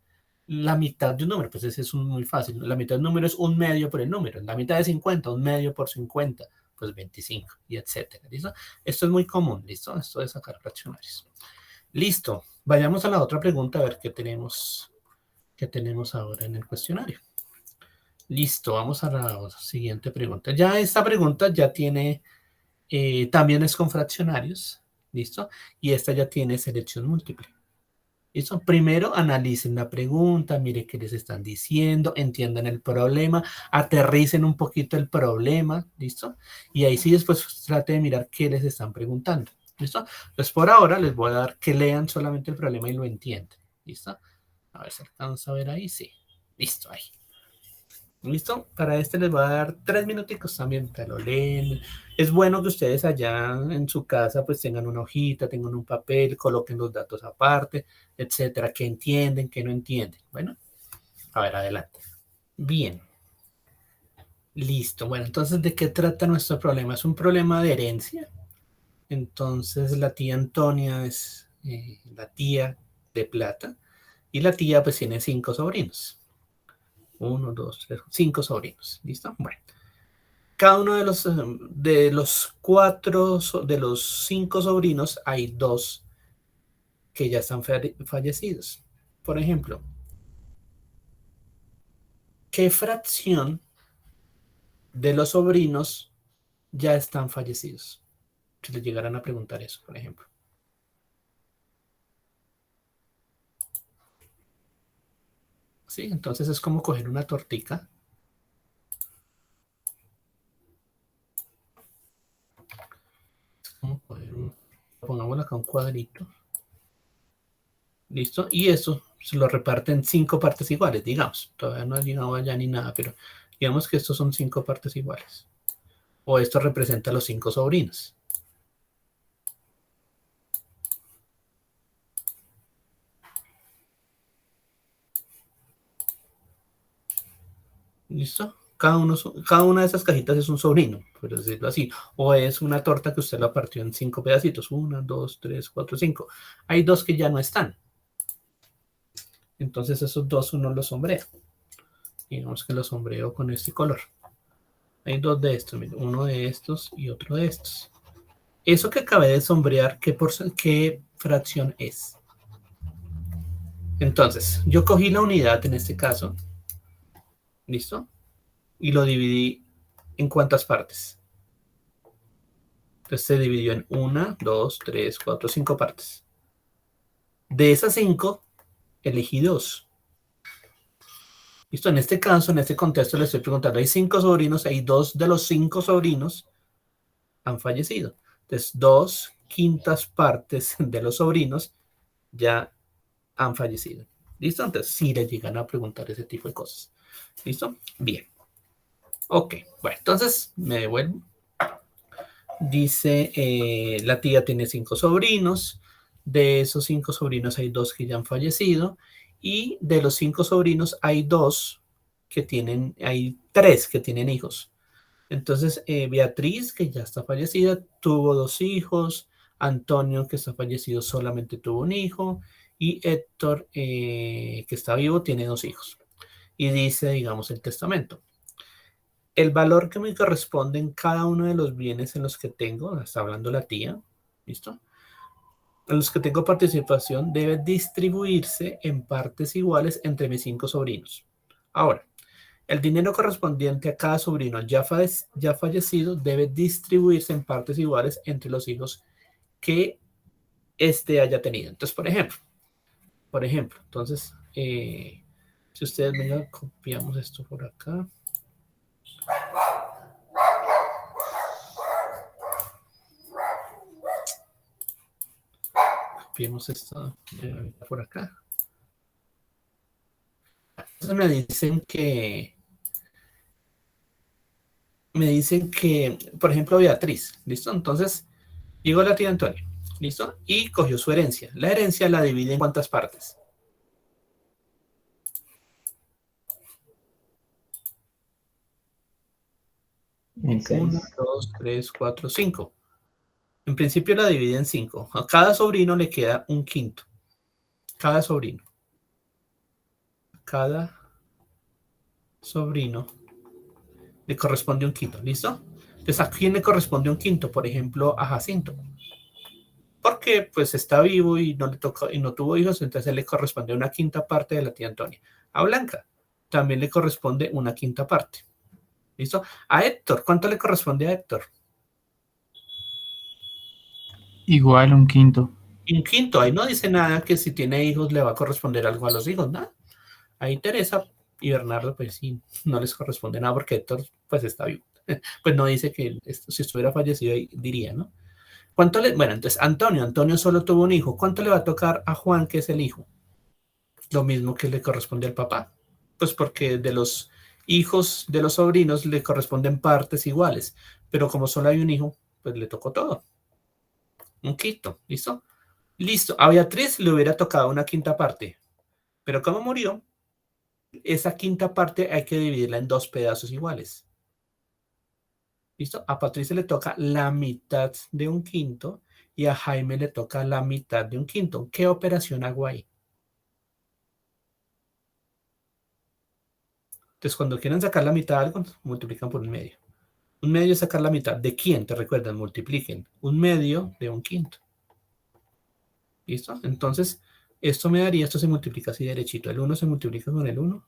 Speaker 1: la mitad de un número? Pues ese es muy fácil. La mitad del número es un medio por el número. La mitad de 50, un medio por 50, pues 25, y etcétera. ¿Listo? Esto es muy común, ¿listo? Esto de sacar fraccionarios. Listo. Vayamos a la otra pregunta a ver qué tenemos ahora en el cuestionario. Listo, vamos a la siguiente pregunta. Ya esta pregunta ya tiene también es con fraccionarios, ¿listo? Y esta ya tiene selección múltiple. ¿Listo? Primero analicen la pregunta, mire qué les están diciendo, entiendan el problema, aterricen un poquito el problema, ¿listo? Y ahí sí después trate de mirar qué les están preguntando, ¿listo? Entonces por ahora les voy a dar que lean solamente el problema y lo entiendan, ¿listo? A ver si alcanza a ver ahí, sí. Listo, ahí. ¿Listo? Para este les voy a dar 3 minuticos también, te lo leen. Es bueno que ustedes allá en su casa pues tengan una hojita, tengan un papel, coloquen los datos aparte, etcétera, que entienden, que no entienden. Bueno, a ver, adelante. Bien, listo. Bueno, entonces, ¿de qué trata nuestro problema? Es un problema de herencia. Entonces, la tía Antonia es la tía de plata y la tía pues tiene 5 sobrinos. Uno, dos, tres, 5 sobrinos. ¿Listo? Bueno. Cada uno de los 5 sobrinos, hay 2 que ya están fallecidos. Por ejemplo, ¿qué fracción de los sobrinos ya están fallecidos? Si les llegaran a preguntar eso, por ejemplo. Sí, entonces es como coger una tortica. Es como coger pongámoslo acá un cuadrito. ¿Listo? Y eso se lo reparten en 5 partes iguales, digamos. Todavía no ha llegado allá ni nada, pero digamos que estos son 5 partes iguales. O esto representa a los 5 sobrinos. ¿Listo? Cada una de esas cajitas es un sobrino, por decirlo así. O es una torta que usted la partió en 5 pedacitos. 1, 2, 3, 4, 5. Hay 2 que ya no están. Entonces esos 2 uno los sombrea. Digamos que los sombreo con este color. Hay 2 de estos, uno de estos y otro de estos. Eso que acabé de sombrear, ¿qué fracción es? Entonces, yo cogí la unidad en este caso, ¿listo? Y lo dividí ¿En cuántas partes? Entonces se dividió en 1, 2, 3, 4, 5 partes. De esas 5, elegí 2. Listo, en este caso, en este contexto, le estoy preguntando, hay 5 sobrinos, hay 2 de los 5 sobrinos han fallecido. Entonces, 2/5 partes de los sobrinos ya han fallecido. ¿Listo? Entonces, si le llegan a preguntar ese tipo de cosas. ¿Listo? Bien. Ok, bueno, entonces me devuelvo. Dice, la tía tiene 5 sobrinos. De esos 5 sobrinos hay 2 que ya han fallecido. Y de los 5 sobrinos hay 3 que tienen hijos. Entonces, Beatriz, que ya está fallecida, tuvo 2 hijos. Antonio, que está fallecido, solamente tuvo un hijo. Y Héctor, que está vivo, tiene 2 hijos. Y dice, digamos, el testamento. El valor que me corresponde en cada uno de los bienes en los que tengo, está hablando la tía, ¿listo? En los que tengo participación debe distribuirse en partes iguales entre mis 5 sobrinos. Ahora, el dinero correspondiente a cada sobrino ya fallecido debe distribuirse en partes iguales entre los hijos que éste haya tenido. Entonces, por ejemplo, entonces, si ustedes vengan, copiamos esto por acá. Copiemos esto por acá. Entonces me dicen que, por ejemplo, Beatriz, ¿listo? Entonces, llegó la tía Antonia, ¿listo? Y cogió su herencia. La herencia la divide en ¿cuántas partes?
Speaker 2: En 6.
Speaker 1: 1, 2, 3, 4, 5. En principio la divide en 5. A cada sobrino le queda un quinto. Cada sobrino. Cada sobrino le corresponde un quinto, ¿listo? Entonces, ¿a quién le corresponde un quinto? Por ejemplo, a Jacinto. Porque pues está vivo y no le tocó y no tuvo hijos, entonces le corresponde una quinta parte de la tía Antonia. A Blanca también le corresponde una quinta parte. ¿Listo? A Héctor, ¿cuánto le corresponde a Héctor?
Speaker 3: Igual un quinto.
Speaker 1: Y un quinto, ahí no dice nada que si tiene hijos le va a corresponder algo a los hijos, nada. Ahí Teresa y Bernardo, pues sí, no les corresponde nada porque Héctor pues está vivo. Pues no dice que si estuviera fallecido ahí diría, ¿no? Bueno, entonces Antonio solo tuvo un hijo. ¿Cuánto le va a tocar a Juan, que es el hijo? Lo mismo que le corresponde al papá. Pues porque de los hijos de los sobrinos le corresponden partes iguales. Pero como solo hay un hijo, pues le tocó todo. Un quinto, ¿listo? Listo. A Beatriz le hubiera tocado una quinta parte. Pero como murió, esa quinta parte hay que dividirla en 2 pedazos iguales. ¿Listo? A Patricia le toca la mitad de un quinto y a Jaime le toca la mitad de un quinto. ¿Qué operación hago ahí? Entonces, cuando quieren sacar la mitad de algo, multiplican por un medio. Un medio es sacar la mitad. ¿De quién? Te recuerdan, multipliquen. Un medio de un quinto. ¿Listo? Entonces, esto se multiplica así derechito. El 1 se multiplica con el 1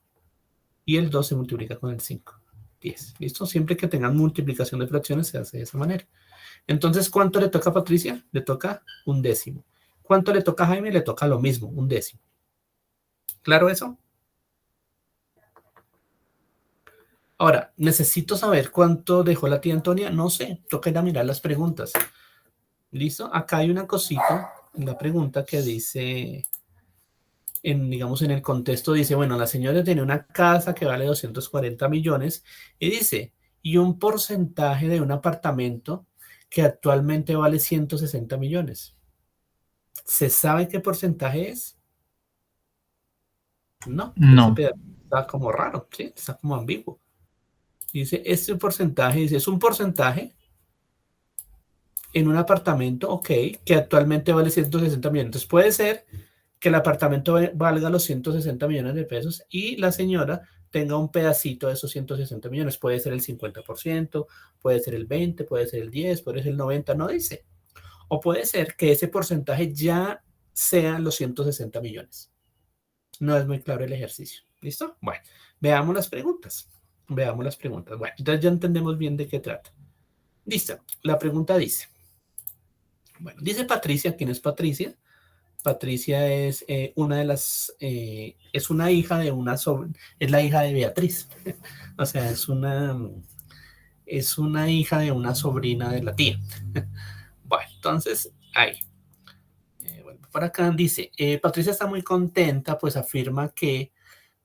Speaker 1: y el 2 se multiplica con el 5. 10. ¿Listo? Siempre que tengan multiplicación de fracciones se hace de esa manera. Entonces, ¿cuánto le toca a Patricia? Le toca un décimo. ¿Cuánto le toca a Jaime? Le toca lo mismo, un décimo. ¿Claro eso? Ahora, necesito saber cuánto dejó la tía Antonia. No sé, toca ir a mirar las preguntas. ¿Listo? Acá hay una cosita en la pregunta que dice, digamos, en el contexto dice, bueno, la señora tiene una casa que vale 240 millones y dice, y un porcentaje de un apartamento que actualmente vale 160 millones. ¿Se sabe qué porcentaje es? No.
Speaker 3: No.
Speaker 1: Ese está como raro, ¿sí? Está como ambiguo. Dice, este porcentaje, dice, es un porcentaje en un apartamento, ok, que actualmente vale 160 millones. Entonces puede ser que el apartamento valga los 160 millones de pesos y la señora tenga un pedacito de esos 160 millones. Puede ser el 50%, puede ser el 20%, puede ser el 10%, puede ser el 90%, no dice. O puede ser que ese porcentaje ya sean los 160 millones. No es muy claro el ejercicio. ¿Listo? Bueno, veamos las preguntas. Veamos las preguntas. Bueno, entonces ya entendemos bien de qué trata. Listo. La pregunta dice, bueno, dice Patricia. ¿Quién es Patricia? Patricia es una de las, es una hija de una es la hija de Beatriz. O sea, es una hija de una sobrina de la tía. Bueno, entonces, ahí. Bueno, por acá dice, Patricia está muy contenta, pues afirma que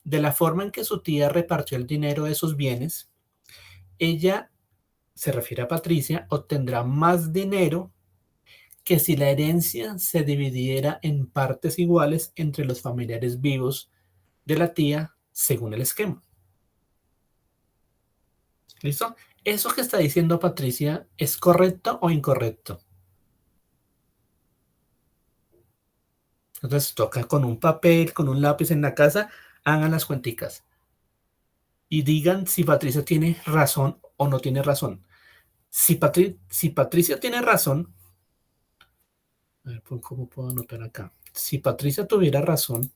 Speaker 1: de la forma en que su tía repartió el dinero de sus bienes, ella, se refiere a Patricia, obtendrá más dinero que si la herencia se dividiera en partes iguales entre los familiares vivos de la tía según el esquema. ¿Listo? ¿Eso que está diciendo Patricia es correcto o incorrecto? Entonces toca con un papel, con un lápiz en la casa, hagan las cuenticas y digan si Patricia tiene razón o no tiene razón. Si Patricia tiene razón, a ver, ¿cómo puedo anotar acá? Si Patricia tuviera razón,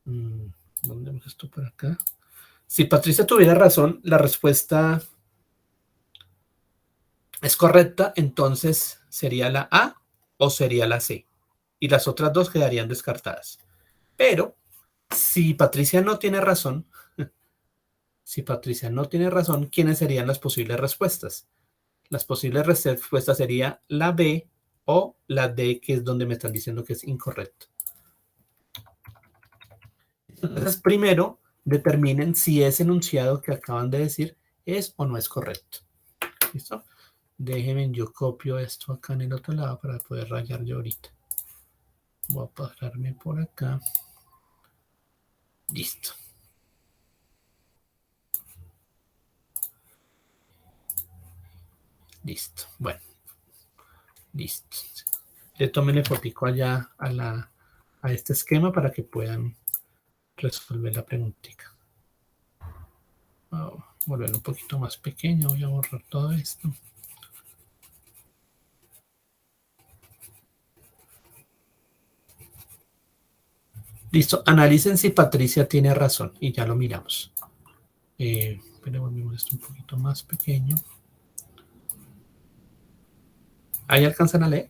Speaker 1: ¿dónde hemos esto por acá? Si Patricia tuviera razón, la respuesta es correcta, entonces sería la A o sería la C. Y las otras dos quedarían descartadas. Pero si Patricia no tiene razón, ¿quiénes serían las posibles respuestas? Las posibles respuestas serían la B o la D, que es donde me están diciendo que es incorrecto. Entonces, primero, determinen si ese enunciado que acaban de decir es o no es correcto. ¿Listo? Déjenme, yo copio esto acá en el otro lado para poder rayar yo ahorita. Voy a pasarme por acá. Listo. Listo. Bueno. Listo. Le tomen fotico allá a este esquema para que puedan resolver la preguntita. Voy a volver un poquito más pequeño. Voy a borrar todo esto. Listo. Analicen si Patricia tiene razón y ya lo miramos. Pero volvemos esto un poquito más pequeño. ¿Ahí alcanzan a leer?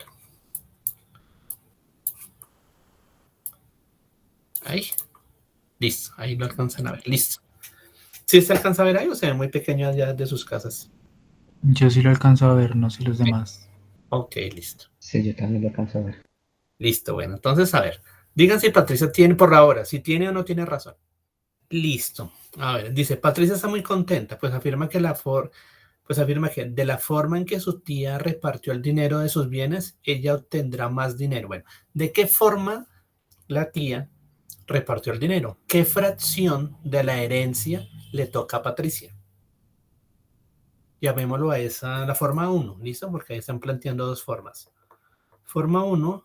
Speaker 1: Ahí. Listo. Ahí lo alcanzan a ver. Listo. ¿Sí se alcanza a ver ahí o se ve muy pequeño allá de sus casas?
Speaker 3: Yo sí lo alcanzo a ver, no sé los demás.
Speaker 1: Ok, listo.
Speaker 2: Sí, yo también lo alcanzo a ver.
Speaker 1: Listo, bueno. Entonces, a ver. Digan si Patricia tiene por ahora, si tiene o no tiene razón. Listo. A ver, dice, Patricia está muy contenta, pues afirma que de la forma en que su tía repartió el dinero de sus bienes, ella obtendrá más dinero. Bueno, ¿de qué forma la tía repartió el dinero? ¿Qué fracción de la herencia le toca a Patricia? Llamémoslo a esa, la forma 1, ¿listo? Porque ahí están planteando dos formas. Forma 1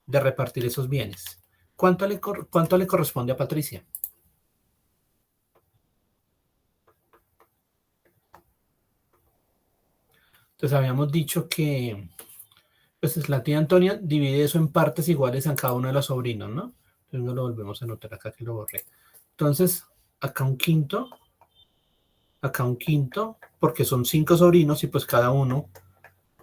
Speaker 1: de repartir esos bienes. ¿Cuánto le corresponde a Patricia? Entonces habíamos dicho que pues la tía Antonia divide eso en partes iguales a cada uno de los sobrinos, ¿no? Entonces no lo volvemos a anotar acá que lo borré. Entonces, acá un quinto, porque son 5 sobrinos y pues cada uno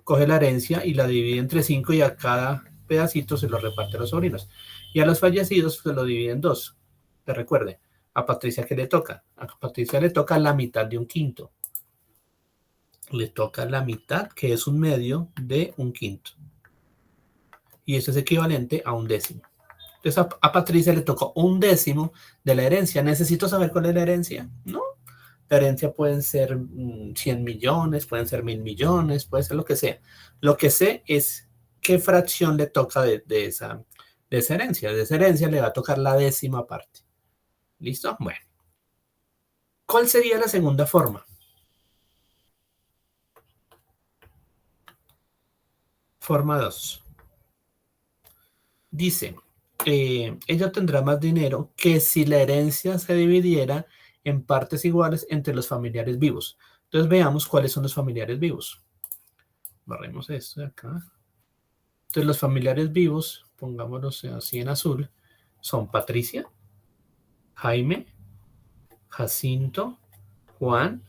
Speaker 1: coge la herencia y la divide entre 5 y a cada pedacito se lo reparte a los sobrinos. Y a los fallecidos se lo divide en 2. Te recuerde, a Patricia ¿qué le toca? A Patricia le toca la mitad de un quinto. Le toca la mitad, que es un medio de un quinto. Y eso es equivalente a un décimo. Entonces a Patricia le tocó un décimo de la herencia. ¿Necesito saber cuál es la herencia? No. La herencia pueden ser 100 millones, pueden ser 1000 millones, puede ser lo que sea. Lo que sé es qué fracción le toca de esa herencia. De esa herencia le va a tocar la décima parte. ¿Listo? Bueno. ¿Cuál sería la segunda forma? Forma 2. Dice, ella tendrá más dinero que si la herencia se dividiera en partes iguales entre los familiares vivos. Entonces veamos cuáles son los familiares vivos. Barremos esto de acá. Entonces los familiares vivos, pongámoslos así en azul, son Patricia, Jaime, Jacinto, Juan,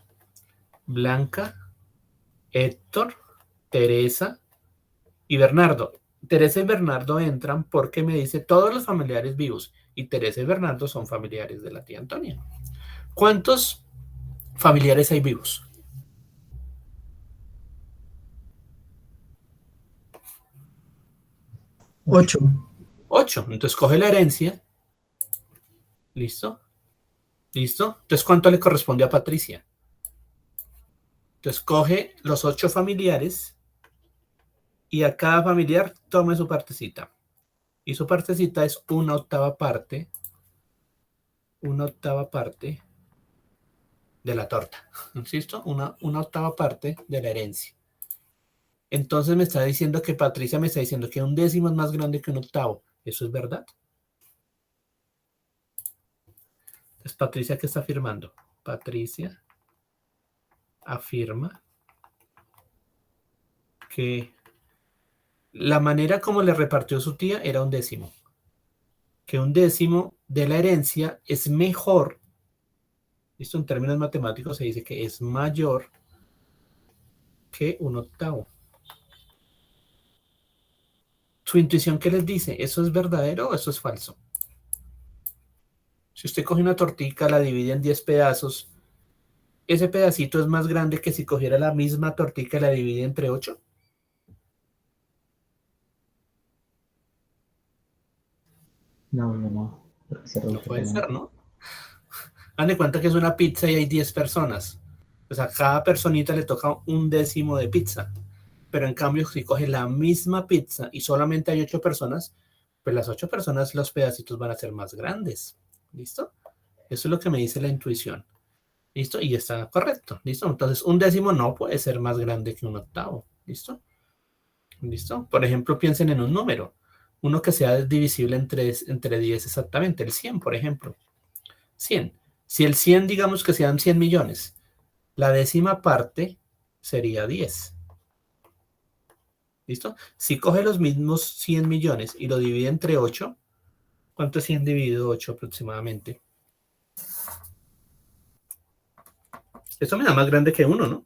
Speaker 1: Blanca, Héctor, Teresa y Bernardo. Teresa y Bernardo entran porque me dice todos los familiares vivos y Teresa y Bernardo son familiares de la tía Antonia. ¿Cuántos familiares hay vivos?
Speaker 5: 8.
Speaker 1: 8. Entonces coge la herencia. ¿Listo? ¿Listo? Entonces, ¿cuánto le corresponde a Patricia? Entonces, coge los 8 familiares y a cada familiar tome su partecita. Y su partecita es una octava parte de la torta. ¿Insisto? Una octava parte de la herencia. Entonces me está diciendo que Patricia me está diciendo que un décimo es más grande que un octavo. ¿Eso es verdad? Entonces, Patricia, ¿qué está afirmando? Patricia afirma que la manera como le repartió su tía era un décimo. Que un décimo de la herencia es mejor. Esto en términos matemáticos se dice que es mayor que un octavo. Su intuición, ¿qué les dice? ¿Eso es verdadero o eso es falso? Si usted coge una tortica, la divide en 10 pedazos, ¿ese pedacito es más grande que si cogiera la misma tortica y la divide entre 8?
Speaker 2: No, porque se
Speaker 1: No
Speaker 2: reduce
Speaker 1: puede
Speaker 2: el
Speaker 1: ser,
Speaker 2: tamaño.
Speaker 1: ¿no? Hagan de cuenta que es una pizza y hay 10 personas. Pues a cada personita le toca un décimo de pizza. Pero en cambio, si coge la misma pizza y solamente hay 8 personas, pues las 8 personas los pedacitos van a ser más grandes. ¿Listo? Eso es lo que me dice la intuición. ¿Listo? Y está correcto. ¿Listo? Entonces, un décimo no puede ser más grande que un octavo. ¿Listo? ¿Listo? Por ejemplo, piensen en un número. Uno que sea divisible entre 10 exactamente. El 100, por ejemplo. 100. Si el 100, digamos que sean 100 millones, la décima parte sería 10. ¿Listo? Si coge los mismos 100 millones y lo divide entre 8, ¿cuánto es 100 dividido 8 aproximadamente? Esto me da más grande que 1, ¿no?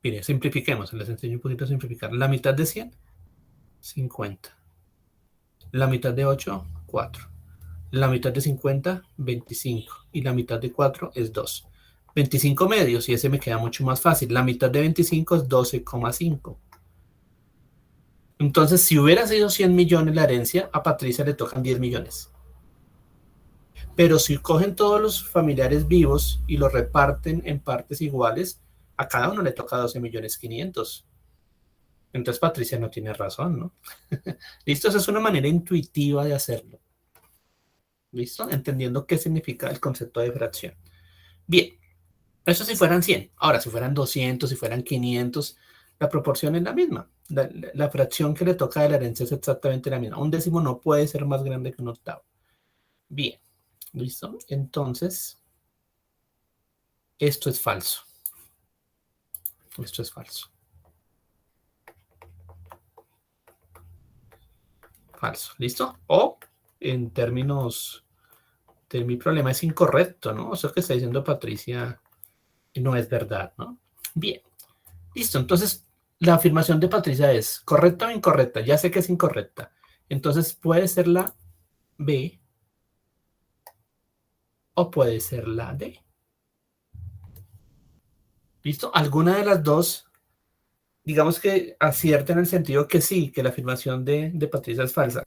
Speaker 1: Mire, simplifiquemos. Les enseño un poquito a simplificar. La mitad de 100, 50. La mitad de 8, 4. La mitad de 50, 25. Y la mitad de 4 es 2. 25 medios, y ese me queda mucho más fácil. La mitad de 25 es 12,5. Entonces, si hubiera sido 100 millones la herencia, a Patricia le tocan 10 millones. Pero si cogen todos los familiares vivos y los reparten en partes iguales, a cada uno le toca 12 millones 500. Entonces Patricia no tiene razón, ¿no? ¿Listo? Esa es una manera intuitiva de hacerlo. ¿Listo? Entendiendo qué significa el concepto de fracción. Bien, eso si fueran 100. Ahora, si fueran 200, si fueran 500, la proporción es la misma. La fracción que le toca de la herencia es exactamente la misma. Un décimo no puede ser más grande que un octavo. Bien, ¿listo? Entonces, esto es falso. Esto es falso. Falso, ¿listo? O, en términos de mi problema, es incorrecto, ¿no? Eso que está diciendo Patricia no es verdad, ¿no? Bien, listo. Entonces, la afirmación de Patricia es correcta o incorrecta. Ya sé que es incorrecta. Entonces, puede ser la B o puede ser la D. ¿Listo? Alguna de las dos, digamos que acierta en el sentido que sí, que la afirmación de Patricia es falsa,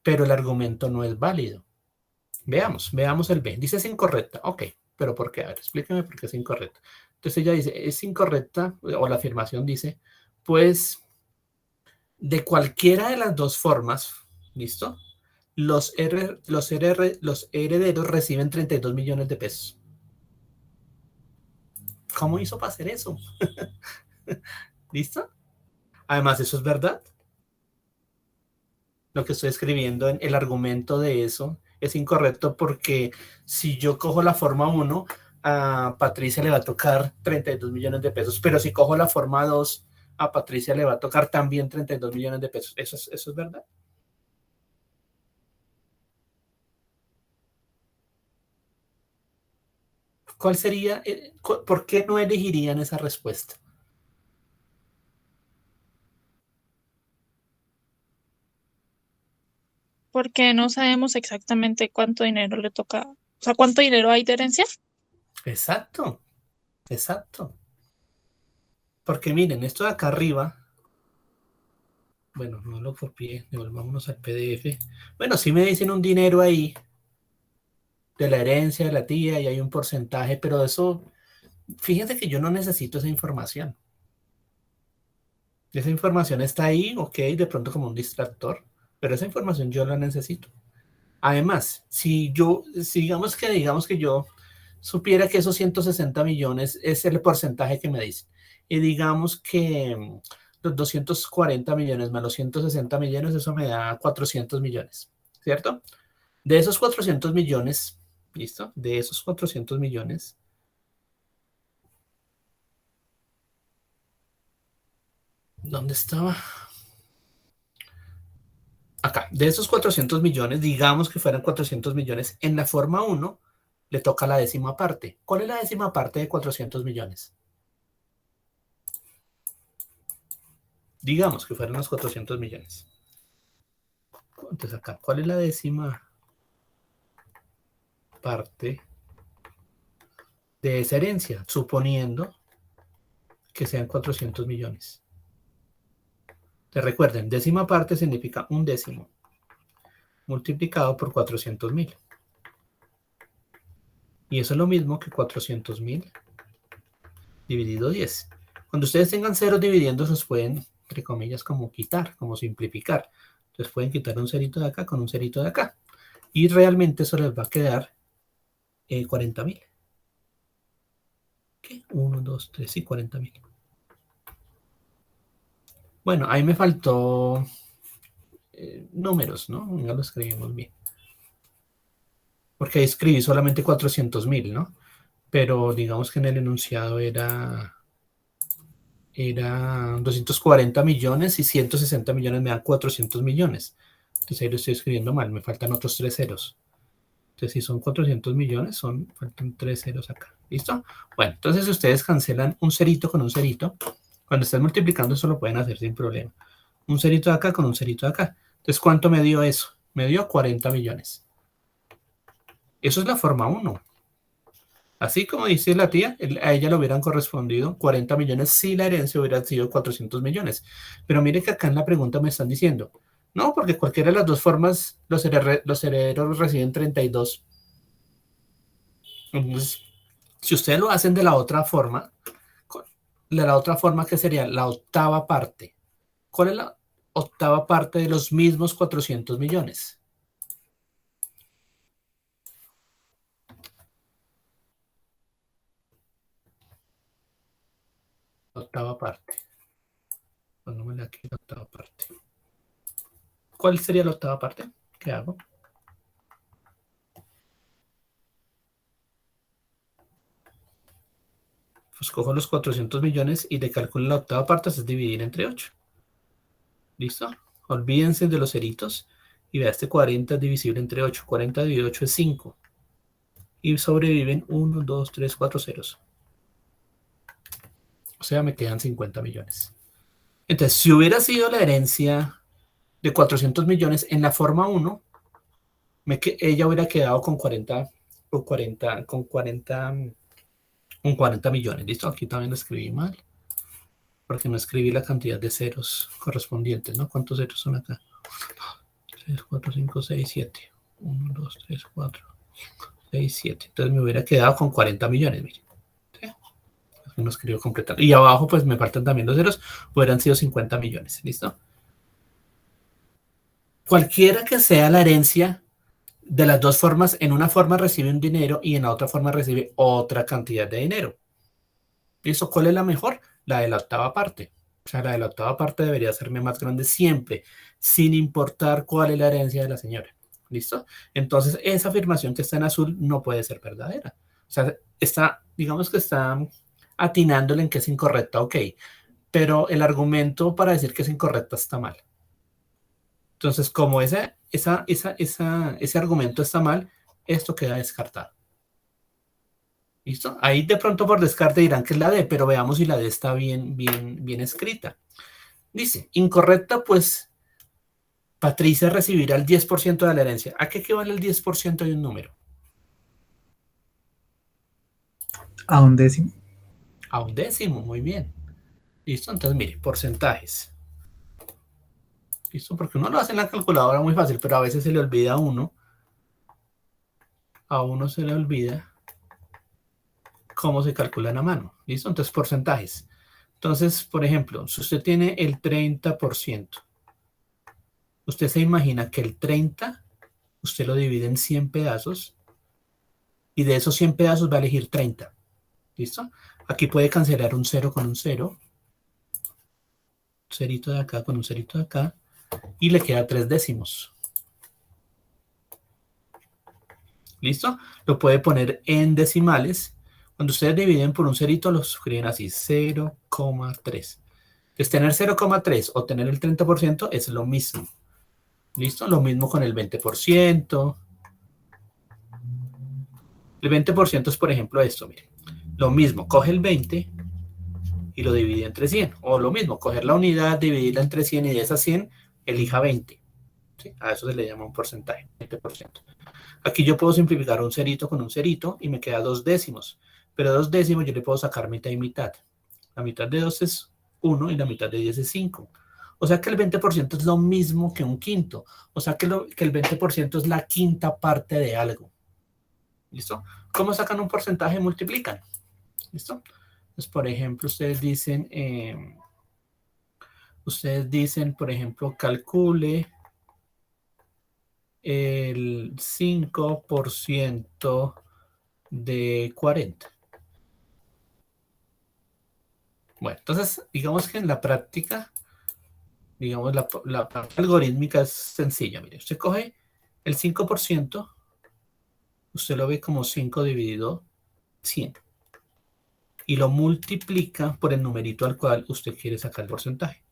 Speaker 1: pero el argumento no es válido. Veamos el B. Dice es incorrecta. Ok, pero ¿por qué? A ver, explíqueme por qué es incorrecta. Entonces ella dice, es incorrecta, o la afirmación dice, pues de cualquiera de las dos formas, ¿listo? Los herederos reciben 32 millones de pesos. ¿Cómo hizo para hacer eso? ¿Listo? Además, ¿eso es verdad? Lo que estoy escribiendo en el argumento de eso es incorrecto porque si yo cojo la forma 1, a Patricia le va a tocar 32 millones de pesos, pero si cojo la forma 2, a Patricia le va a tocar también 32 millones de pesos. ¿Eso es verdad? ¿Cuál sería, por qué no elegirían esa respuesta?
Speaker 4: Porque no sabemos exactamente cuánto dinero le toca, o sea, cuánto dinero hay de herencia.
Speaker 1: Exacto, exacto. Porque miren, esto de acá arriba, bueno, no lo copié, devolvámonos al PDF. Bueno, sí me dicen un dinero ahí de la herencia de la tía y hay un porcentaje, pero eso, fíjense que yo no necesito esa información. Esa información está ahí, ok, de pronto como un distractor, pero esa información yo la necesito. Además, si digamos que yo supiera que esos 160 millones es el porcentaje que me dicen, y digamos que los 240 millones más los 160 millones, eso me da 400 millones, ¿cierto? De esos 400 millones, ¿listo? De esos 400 millones, ¿dónde estaba? Acá, de esos 400 millones, digamos que fueran 400 millones, en la forma uno le toca la décima parte. ¿Cuál es la décima parte de 400 millones? Digamos que fueran los 400 millones. Entonces acá, ¿cuál es la décima parte de esa herencia? Suponiendo que sean 400 millones. Te recuerden, décima parte significa un décimo multiplicado por 400.000. Y eso es lo mismo que 400.000 dividido 10. Cuando ustedes tengan ceros dividiendo, los pueden, entre comillas, como quitar, como simplificar. Entonces pueden quitar un cerito de acá con un cerito de acá. Y realmente eso les va a quedar 40.000. ¿Qué? 1, 2, 3 y 40.000. Bueno, ahí me faltó números, ¿no? Ya lo escribimos bien. Porque ahí escribí solamente 400.000, ¿no? Pero digamos que en el enunciado era 240 millones y 160 millones me dan 400 millones. Entonces ahí lo estoy escribiendo mal, me faltan otros 3 ceros. Entonces si son 400 millones, faltan 3 ceros acá. ¿Listo? Bueno, entonces si ustedes cancelan un cerito con un cerito, cuando estén multiplicando eso lo pueden hacer sin problema. Un cerito de acá con un cerito de acá. Entonces, ¿cuánto me dio eso? Me dio 40 millones. Eso es la forma 1. Así como dice la tía, a ella le hubieran correspondido 40 millones si la herencia hubiera sido 400 millones. Pero mire que acá en la pregunta me están diciendo, no, porque cualquiera de las dos formas, los herederos reciben 32. Entonces, si ustedes lo hacen de la otra forma que sería la octava parte. ¿Cuál es la octava parte de los mismos 400 millones? La octava parte. Pongámosle aquí la octava parte. ¿Cuál sería la octava parte? ¿Qué hago? Pues cojo los 400 millones y le calculo la octava parte, es dividir entre 8. ¿Listo? Olvídense de los ceritos y vea, este 40 es divisible entre 8. 40 dividido 8 es 5. Y sobreviven 1, 2, 3, 4 ceros. O sea, me quedan 50 millones. Entonces, si hubiera sido la herencia de 400 millones en la forma 1, ella hubiera quedado con 40 millones. ¿Listo? Aquí también lo escribí mal, porque no escribí la cantidad de ceros correspondientes, ¿no? ¿Cuántos ceros son acá? 3, 4, 5, 6, 7. 1, 2, 3, 4, 6, 7. Entonces me hubiera quedado con 40 millones, miren. ¿Sí? No escribo completar. Y abajo, pues me faltan también los ceros, hubieran sido 50 millones. ¿Listo? Cualquiera que sea la herencia, de las dos formas, en una forma recibe un dinero y en la otra forma recibe otra cantidad de dinero. ¿Listo? ¿Cuál es la mejor? La de la octava parte. O sea, la de la octava parte debería serme más grande siempre, sin importar cuál es la herencia de la señora. ¿Listo? Entonces, esa afirmación que está en azul no puede ser verdadera. O sea, digamos que está atinándole en que es incorrecta, ok. Pero el argumento para decir que es incorrecta está mal. Entonces, como ese argumento está mal, esto queda descartado. ¿Listo? Ahí de pronto por descarte dirán que es la D, pero veamos si la D está bien escrita. Dice, incorrecta, pues Patricia recibirá el 10% de la herencia. ¿A qué equivale el 10% de un número?
Speaker 3: A un décimo.
Speaker 1: A un décimo, muy bien. ¿Listo? Entonces, mire, porcentajes. ¿Listo? Porque uno lo hace en la calculadora muy fácil, pero a veces se le olvida a uno. A uno se le olvida cómo se calculan a mano. ¿Listo? Entonces, porcentajes. Entonces, por ejemplo, si usted tiene el 30%, usted se imagina que el 30, usted lo divide en 100 pedazos y de esos 100 pedazos va a elegir 30. ¿Listo? Aquí puede cancelar un 0 con un 0. Un cerito de acá con un cerito de acá. Y le queda 3 décimos. ¿Listo? Lo puede poner en decimales. Cuando ustedes dividen por un cerito, lo escriben así, 0,3. Entonces, tener 0,3 o tener el 30% es lo mismo. ¿Listo? Lo mismo con el 20%. El 20% es, por ejemplo, esto, miren. Lo mismo, coge el 20 y lo divide entre 100. O lo mismo, coger la unidad, dividirla entre 100 y de esas 100, elija 20. ¿Sí? A eso se le llama un porcentaje, 20%. Aquí yo puedo simplificar un cerito con un cerito y me queda 2 décimos. Pero 2 décimos yo le puedo sacar mitad y mitad. La mitad de 2 es 1 y la mitad de 10 es 5. O sea que el 20% es lo mismo que un quinto. O sea que el 20% es la quinta parte de algo. ¿Listo? ¿Cómo sacan un porcentaje? Multiplican. ¿Listo? Entonces, por ejemplo, ustedes dicen, por ejemplo, calcule el 5% de 40. Bueno, entonces, digamos que en la práctica, digamos, la parte algorítmica es sencilla. Mire, usted coge el 5%, usted lo ve como 5 dividido 100. Y lo multiplica por el numerito al cual usted quiere sacar el porcentaje.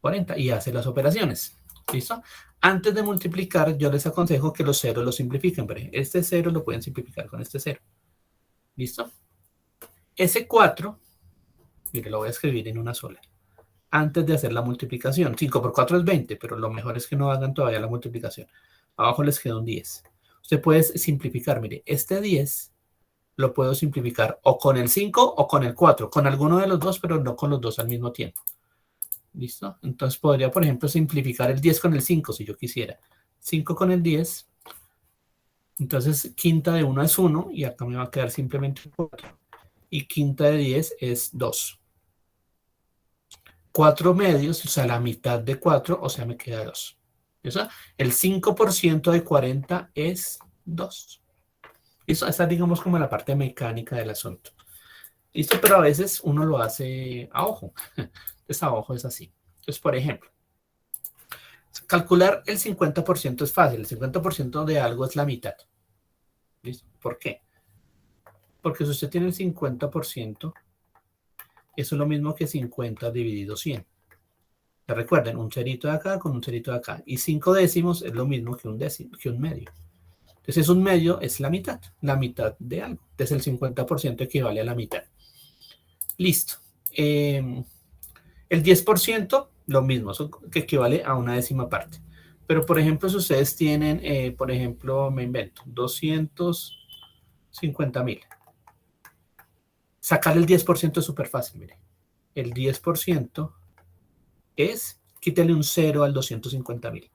Speaker 1: 40. Y hace las operaciones. ¿Listo? Antes de multiplicar, yo les aconsejo que los ceros los simplifiquen. Pero este 0 lo pueden simplificar con este 0. ¿Listo? Ese 4, mire, lo voy a escribir en una sola. Antes de hacer la multiplicación. 5 por 4 es 20, pero lo mejor es que no hagan todavía la multiplicación. Abajo les queda un 10. Usted puede simplificar. Mire, este 10 lo puedo simplificar o con el 5 o con el 4. Con alguno de los dos, pero no con los dos al mismo tiempo. ¿Listo? Entonces podría, por ejemplo, simplificar el 10 con el 5 si yo quisiera. 5 con el 10. Entonces, quinta de 1 es 1 y acá me va a quedar simplemente 4. Y quinta de 10 es 2. 4 medios, o sea, la mitad de 4, o sea, me queda 2. ¿Listo? El 5% de 40 es 2. ¿Listo? Esta es, digamos, como la parte mecánica del asunto. ¿Listo? Pero a veces uno lo hace a ojo. Entonces, a ojo es así. Entonces, por ejemplo, calcular el 50% es fácil. El 50% de algo es la mitad. ¿Listo? ¿Por qué? Porque si usted tiene el 50%, eso es lo mismo que 50 dividido 100. Recuerden, un cerito de acá con un cerito de acá. Y 5 décimos es lo mismo que un medio. Entonces, un medio es la mitad de algo. Entonces, el 50% equivale a la mitad. Listo. El 10%, lo mismo, que equivale a una décima parte. Pero, por ejemplo, si ustedes tienen, por ejemplo, me invento, 250,000. Sacar el 10% es súper fácil, mire. El 10% es, quítele un 0 al 250,000.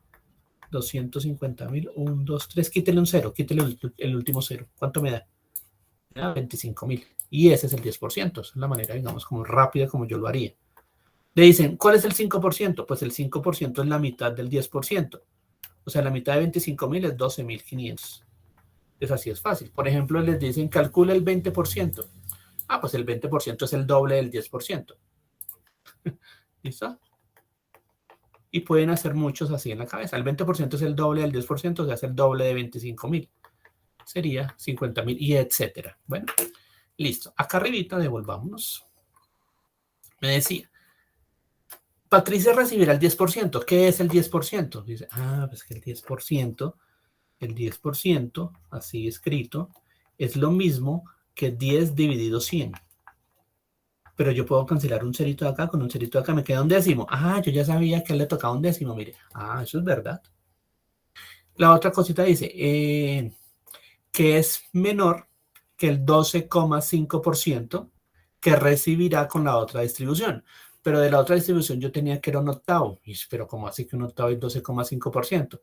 Speaker 1: 250,000, 1, 2, 3, quítele un 0, quítele el último 0. ¿Cuánto me da? Me da 25,000. Y ese es el 10%. Es la manera, digamos, como rápida como yo lo haría. Le dicen, ¿cuál es el 5%? Pues el 5% es la mitad del 10%. O sea, la mitad de 25,000 es 12,500. Es así, es fácil. Por ejemplo, les dicen, calcula el 20%. Ah, pues el 20% es el doble del 10%. ¿Listo? Y pueden hacer muchos así en la cabeza. El 20% es el doble del 10%, o sea, es el doble de 25,000. Sería 50,000 y etcétera. Bueno, listo. Acá arribita, devolvámonos. Me decía, Patricia recibirá el 10%. ¿Qué es el 10%? Dice, pues que el 10%, así escrito, es lo mismo que 10 dividido 100. Pero yo puedo cancelar un cerito de acá con un cerito de acá. Me queda un décimo. Ah, yo ya sabía que a él le tocaba un décimo, mire. Ah, eso es verdad. La otra cosita dice que es menor que el 12,5% que recibirá con la otra distribución. Pero de la otra distribución yo tenía que era un octavo. Pero ¿cómo así que un octavo es 12,5%?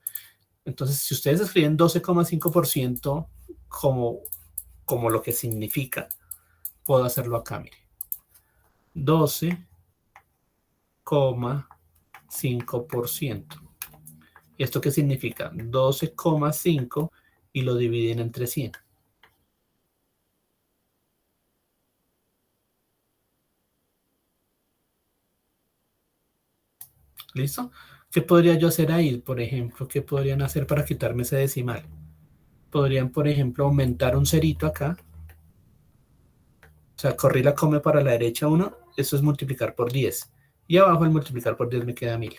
Speaker 1: Entonces, si ustedes escriben 12,5% como lo que significa, puedo hacerlo acá, mire. 12,5%. ¿Esto qué significa? 12,5 y lo dividen entre 100. ¿Listo? ¿Qué podría yo hacer ahí? Por ejemplo, ¿qué podrían hacer para quitarme ese decimal? Podrían, por ejemplo, aumentar un cerito acá. O sea, corrí la come para la derecha 1. Eso es multiplicar por 10. Y abajo el multiplicar por 10 me queda 1000.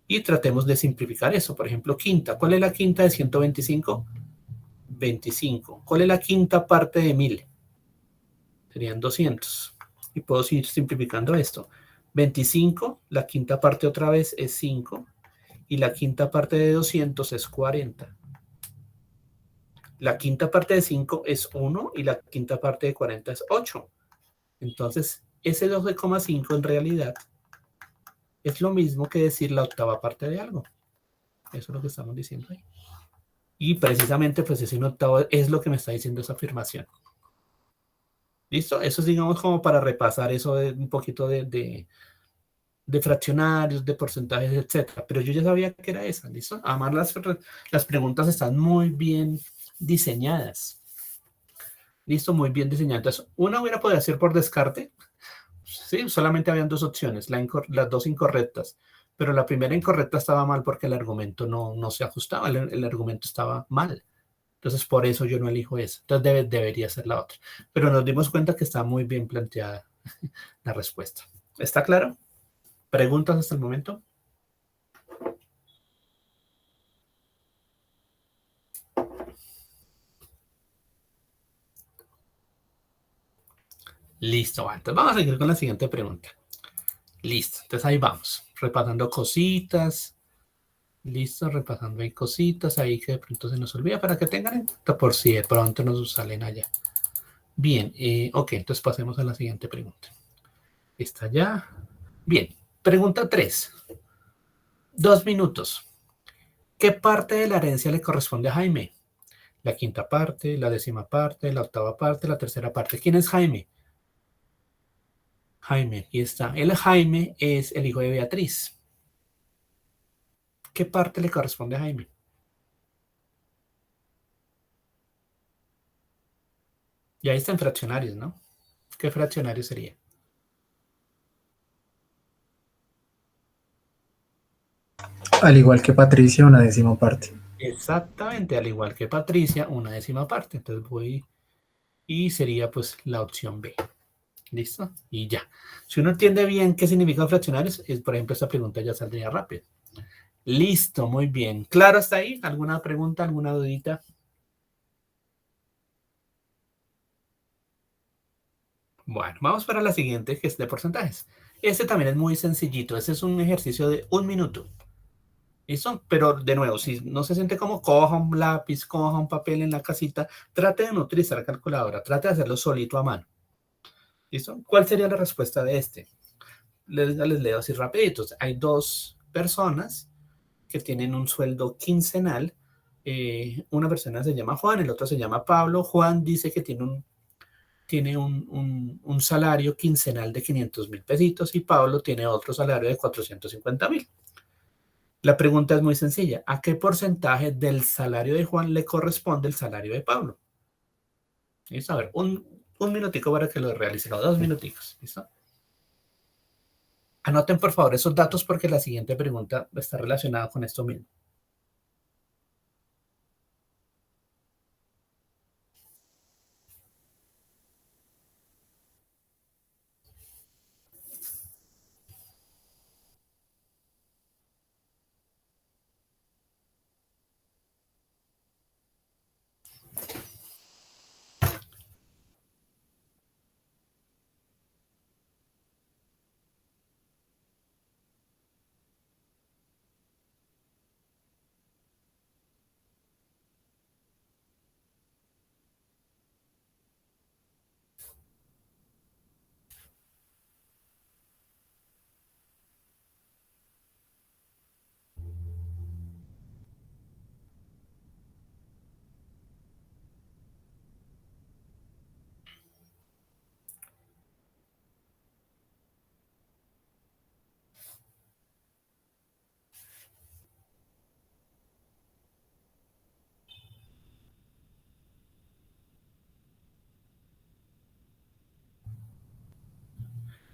Speaker 1: Y tratemos de simplificar eso. Por ejemplo, quinta. ¿Cuál es la quinta de 125? 25. ¿Cuál es la quinta parte de 1000? Serían 200. Y puedo seguir simplificando esto. 25, la quinta parte otra vez es 5. Y la quinta parte de 200 es 40. La quinta parte de 5 es 1 y la quinta parte de 40 es 8. Entonces, ese 12,5 en realidad es lo mismo que decir la octava parte de algo. Eso es lo que estamos diciendo ahí. Y precisamente, pues ese octavo es lo que me está diciendo esa afirmación. ¿Listo? Eso es, digamos, como para repasar eso de un poquito de fraccionarios, de porcentajes, etcétera. Pero yo ya sabía que era esa, ¿listo? Además, las preguntas están muy bien diseñadas. ¿Listo? Muy bien diseñadas. Una hubiera podido hacer por descarte. Sí, solamente habían dos opciones, las dos incorrectas. Pero la primera incorrecta estaba mal porque el argumento no se ajustaba, el argumento estaba mal. Entonces, por eso yo no elijo esa. Entonces, debería ser la otra. Pero nos dimos cuenta que está muy bien planteada la respuesta. ¿Está claro? ¿Preguntas hasta el momento? Listo, entonces vamos a seguir con la siguiente pregunta. Listo, entonces ahí vamos, repasando cositas. Listo, repasando ahí cositas ahí que de pronto se nos olvida para que tengan en cuenta por si de pronto nos salen allá. Bien, ok, entonces pasemos a la siguiente pregunta. Está ya. Bien, pregunta 3. 2 minutos. ¿Qué parte de la herencia le corresponde a Jaime? La quinta parte, la décima parte, la octava parte, la tercera parte. ¿Quién es Jaime? Jaime, aquí está. El Jaime es el hijo de Beatriz. ¿Qué parte le corresponde a Jaime? Y ahí están fraccionarios, ¿no? ¿Qué fraccionario sería?
Speaker 3: Al igual que Patricia, una décima parte.
Speaker 1: Exactamente, al igual que Patricia, una décima parte. Entonces voy y sería pues la opción B. ¿Listo? Y ya. Si uno entiende bien qué significan fraccionarios, por ejemplo, esta pregunta ya saldría rápido. Listo, muy bien. ¿Claro hasta ahí? ¿Alguna pregunta, alguna dudita? Bueno, vamos para la siguiente, que es de porcentajes. Este también es muy sencillito. Este es un ejercicio de 1 minuto. ¿Listo? Pero de nuevo, si no se siente como, coja un lápiz, coja un papel en la casita, trate de no utilizar calculadora, trate de hacerlo solito a mano. ¿Listo? ¿Cuál sería la respuesta de este? Les leo así rapidito. Hay dos personas que tienen un sueldo quincenal. Una persona se llama Juan, el otro se llama Pablo. Juan dice que tiene un salario quincenal de 500,000 pesitos y Pablo tiene otro salario de 450,000. La pregunta es muy sencilla. ¿A qué porcentaje del salario de Juan le corresponde el salario de Pablo? ¿Listo? A ver, un minutico para que lo realicen, o 2 minuticos. ¿Listo? Anoten por favor esos datos porque la siguiente pregunta está relacionada con esto mismo.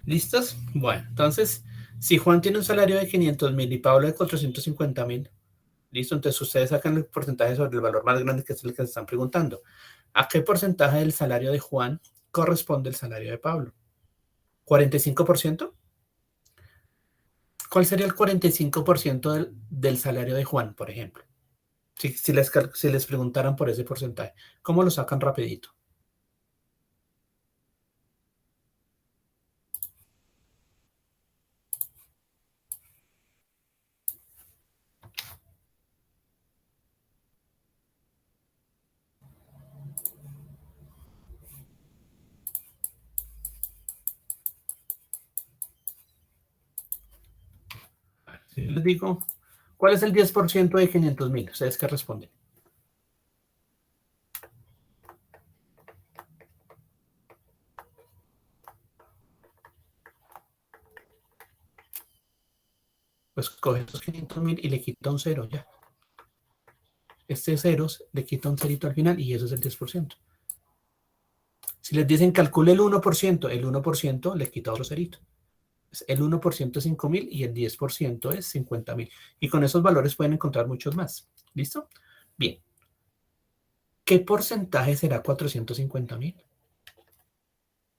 Speaker 1: ¿Listos? Bueno, entonces, si Juan tiene un salario de 500.000 y Pablo de 450.000, listo, entonces ustedes sacan el porcentaje sobre el valor más grande que es el que se están preguntando. ¿A qué porcentaje del salario de Juan corresponde el salario de Pablo? ¿45%? ¿Cuál sería el 45% del salario de Juan, por ejemplo? Si les preguntaran por ese porcentaje, ¿cómo lo sacan rapidito? Si les digo, ¿cuál es el 10% de 500.000? ¿Ustedes qué responden? Pues coge esos 500.000 y le quita un cero ya. Este cero le quita un cerito al final y eso es el 10%. Si les dicen calcule el 1% le quita otro cerito. El 1% es 5.000 y el 10% es 50.000. Y con esos valores pueden encontrar muchos más. ¿Listo? Bien. ¿Qué porcentaje será 450.000?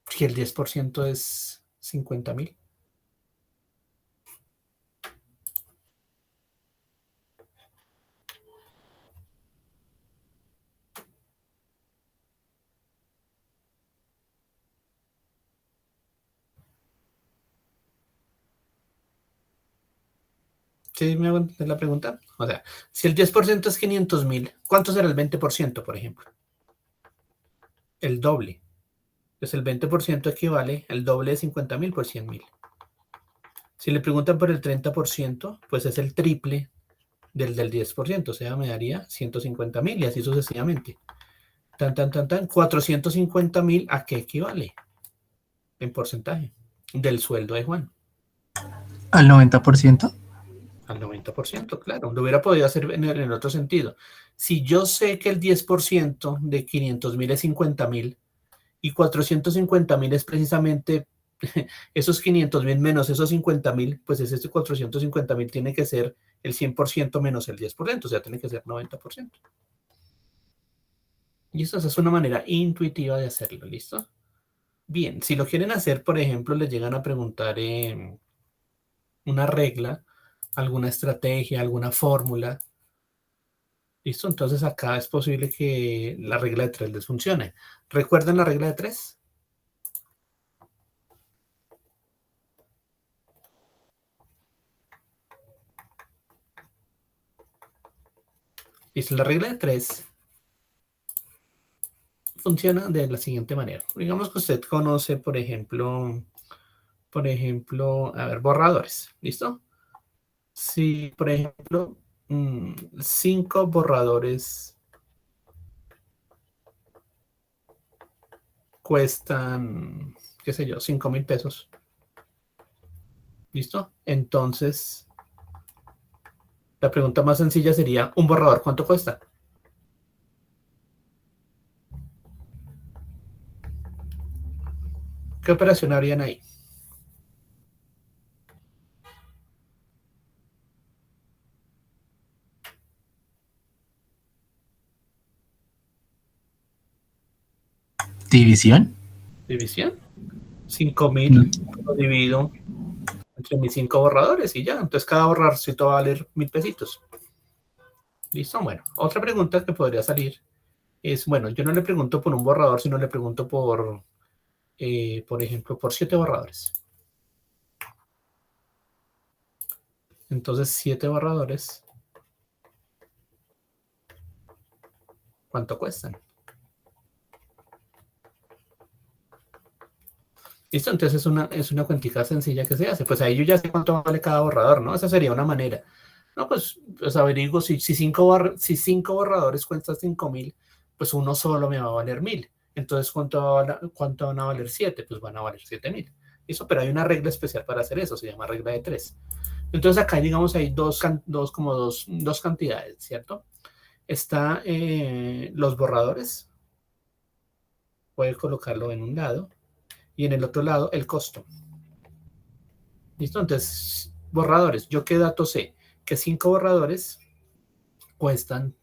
Speaker 1: Si el 10% es 50.000. ¿Sí me hago entender la pregunta? O sea, si el 10% es 500.000, ¿cuánto será el 20%, por ejemplo? El doble. Pues el 20% equivale al doble de 50.000 por 100.000. Si le preguntan por el 30%, pues es el triple del 10%, o sea, me daría 150.000 y así sucesivamente. 450.000, ¿a qué equivale? En porcentaje del sueldo de Juan.
Speaker 3: ¿Al 90%?
Speaker 1: Al 90%, claro. Lo hubiera podido hacer en el otro sentido. Si yo sé que el 10% de 500.000 es 50.000 y 450.000 es precisamente esos 500.000 menos esos 50.000, pues ese 450.000 tiene que ser el 100% menos el 10%, o sea, tiene que ser 90%. Y esa es una manera intuitiva de hacerlo, ¿listo? Bien, si lo quieren hacer, por ejemplo, les llegan a preguntar una regla, alguna estrategia, alguna fórmula. ¿Listo? Entonces acá es posible que la regla de 3 les funcione. ¿Recuerdan la regla de 3? Listo, la regla de 3 funciona de la siguiente manera. Digamos que usted conoce, por ejemplo, a ver, borradores. ¿Listo? Si, por ejemplo, 5 borradores cuestan, qué sé yo, 5.000 pesos. ¿Listo? Entonces, la pregunta más sencilla sería, ¿un borrador cuánto cuesta? ¿Qué operación harían ahí?
Speaker 3: ¿División?
Speaker 1: ¿División? 5.000
Speaker 3: Mm,
Speaker 1: lo divido entre mis 5 borradores y ya. Entonces cada borradorcito va a valer 1.000 pesitos. ¿Listo? Bueno, otra pregunta que podría salir es, bueno, yo no le pregunto por un borrador, sino le pregunto por ejemplo, por 7 borradores. Entonces, 7 borradores, ¿cuánto cuestan? ¿Listo? Entonces es una cuentica sencilla que se hace. Pues ahí yo ya sé cuánto vale cada borrador, ¿no? Esa sería una manera. No, pues averiguo si 5 borradores cuestan 5.000, pues uno solo me va a valer 1.000. Entonces, ¿cuánto van a valer 7? Pues van a valer 7.000. Eso, pero hay una regla especial para hacer eso, se llama regla de 3. Entonces acá, digamos, hay dos cantidades, ¿cierto? Está los borradores, puede colocarlo en un lado, y en el otro lado el costo. ¿Listo? Entonces, borradores. ¿Yo qué dato sé? Que 5 borradores cuestan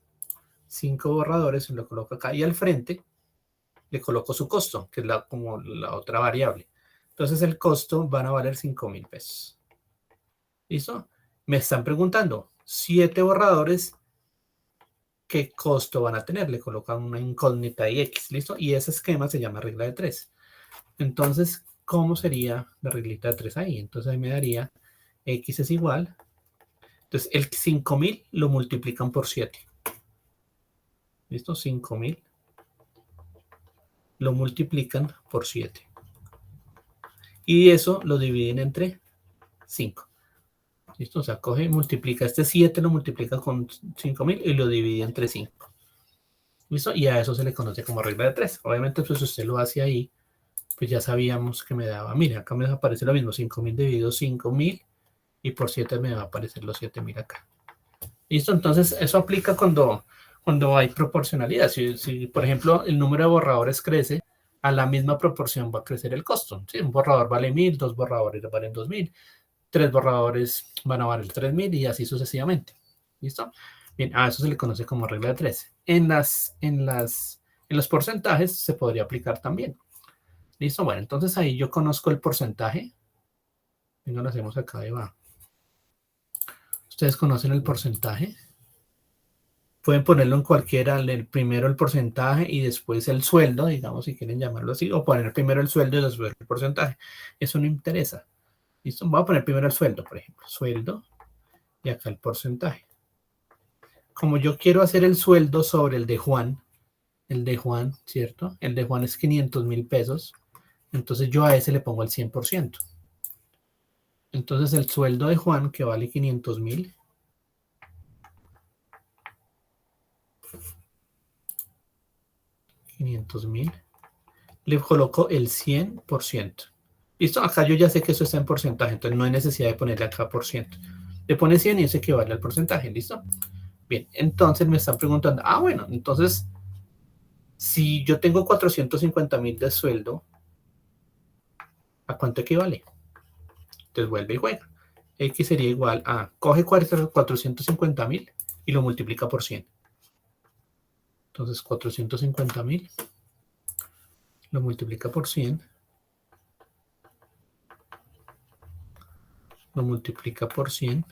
Speaker 1: 5 borradores, lo coloco acá y al frente le coloco su costo, que es como la otra variable. Entonces el costo van a valer 5.000 pesos. ¿Listo? Me están preguntando, 7 borradores, ¿qué costo van a tener? Le colocan una incógnita y X, ¿listo? Y ese esquema se llama regla de 3. Entonces, ¿cómo sería la reglita de 3 ahí? Entonces ahí me daría X es igual. Entonces el 5.000 lo multiplican por 7. ¿Listo? 5.000 lo multiplican por 7. Y eso lo dividen entre 5. ¿Listo? O sea, coge, multiplica este 7, lo multiplica con 5.000 y lo divide entre 5. ¿Listo? Y a eso se le conoce como regla de 3. Obviamente, pues si usted lo hace ahí, pues ya sabíamos que me daba, mire, acá me aparece lo mismo, 5.000 dividido 5.000 y por 7 me va a aparecer los 7.000 acá. ¿Listo? Entonces, eso aplica cuando hay proporcionalidad. Si, por ejemplo, el número de borradores crece, a la misma proporción va a crecer el costo. ¿Sí? Un borrador vale 1.000, 2 borradores valen 2.000, 3 borradores van a valer 3.000 y así sucesivamente. ¿Listo? Bien, a eso se le conoce como regla de 3. En los porcentajes se podría aplicar también. ¿Listo? Bueno, entonces ahí yo conozco el porcentaje. Venga, lo hacemos acá debajo. ¿Ustedes conocen el porcentaje? Pueden ponerlo en cualquiera, primero el porcentaje y después el sueldo, digamos, si quieren llamarlo así, o poner primero el sueldo y después el porcentaje. Eso no interesa. ¿Listo? Voy a poner primero el sueldo, por ejemplo. Sueldo y acá el porcentaje. Como yo quiero hacer el sueldo sobre el de Juan, ¿cierto? El de Juan es 500.000 pesos, entonces yo a ese le pongo el 100%. Entonces el sueldo de Juan, que vale 500.000, le coloco el 100%. ¿Listo? Acá yo ya sé que eso está en porcentaje, entonces no hay necesidad de ponerle acá por ciento. Le pone 100 y eso equivale al porcentaje, ¿listo? Bien, entonces me están preguntando, bueno, entonces, si yo tengo 450.000 de sueldo, ¿a cuánto equivale? Entonces vuelve y juega. X sería igual a, coge 450.000 y lo multiplica por 100. Entonces 450.000 lo multiplica por 100. Lo multiplica por 100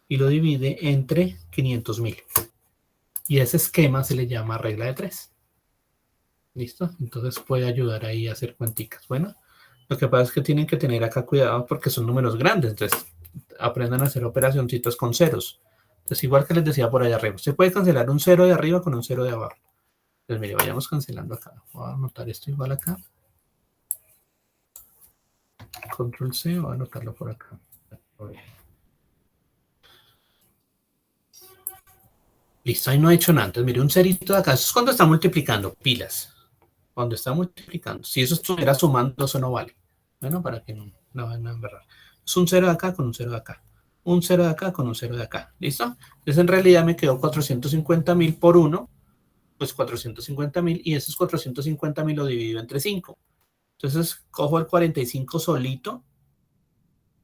Speaker 1: y lo divide entre 500.000. Y ese esquema se le llama regla de 3. ¿Listo? Entonces puede ayudar ahí a hacer cuenticas. Bueno, lo que pasa es que tienen que tener acá cuidado porque son números grandes. Entonces aprendan a hacer operacioncitas con ceros. Entonces igual que les decía por allá arriba, se puede cancelar un 0 de arriba con un 0 de abajo. Entonces mire, vayamos cancelando acá. Voy a anotar esto igual acá. Control C, voy a anotarlo por acá. Listo, ahí no he hecho nada. Entonces, mire, un cerito de acá. Eso es cuando está multiplicando, pilas. Cuando está multiplicando. Si eso estuviera sumando, eso no vale. Bueno, para que no van a embarrar. Es un 0 de acá con un 0 de acá. Un 0 de acá con un 0 de acá. ¿Listo? Entonces, en realidad me quedó 450.000 por 1. Pues 450.000 y esos 450.000 lo divido entre 5. Entonces, cojo el 45 solito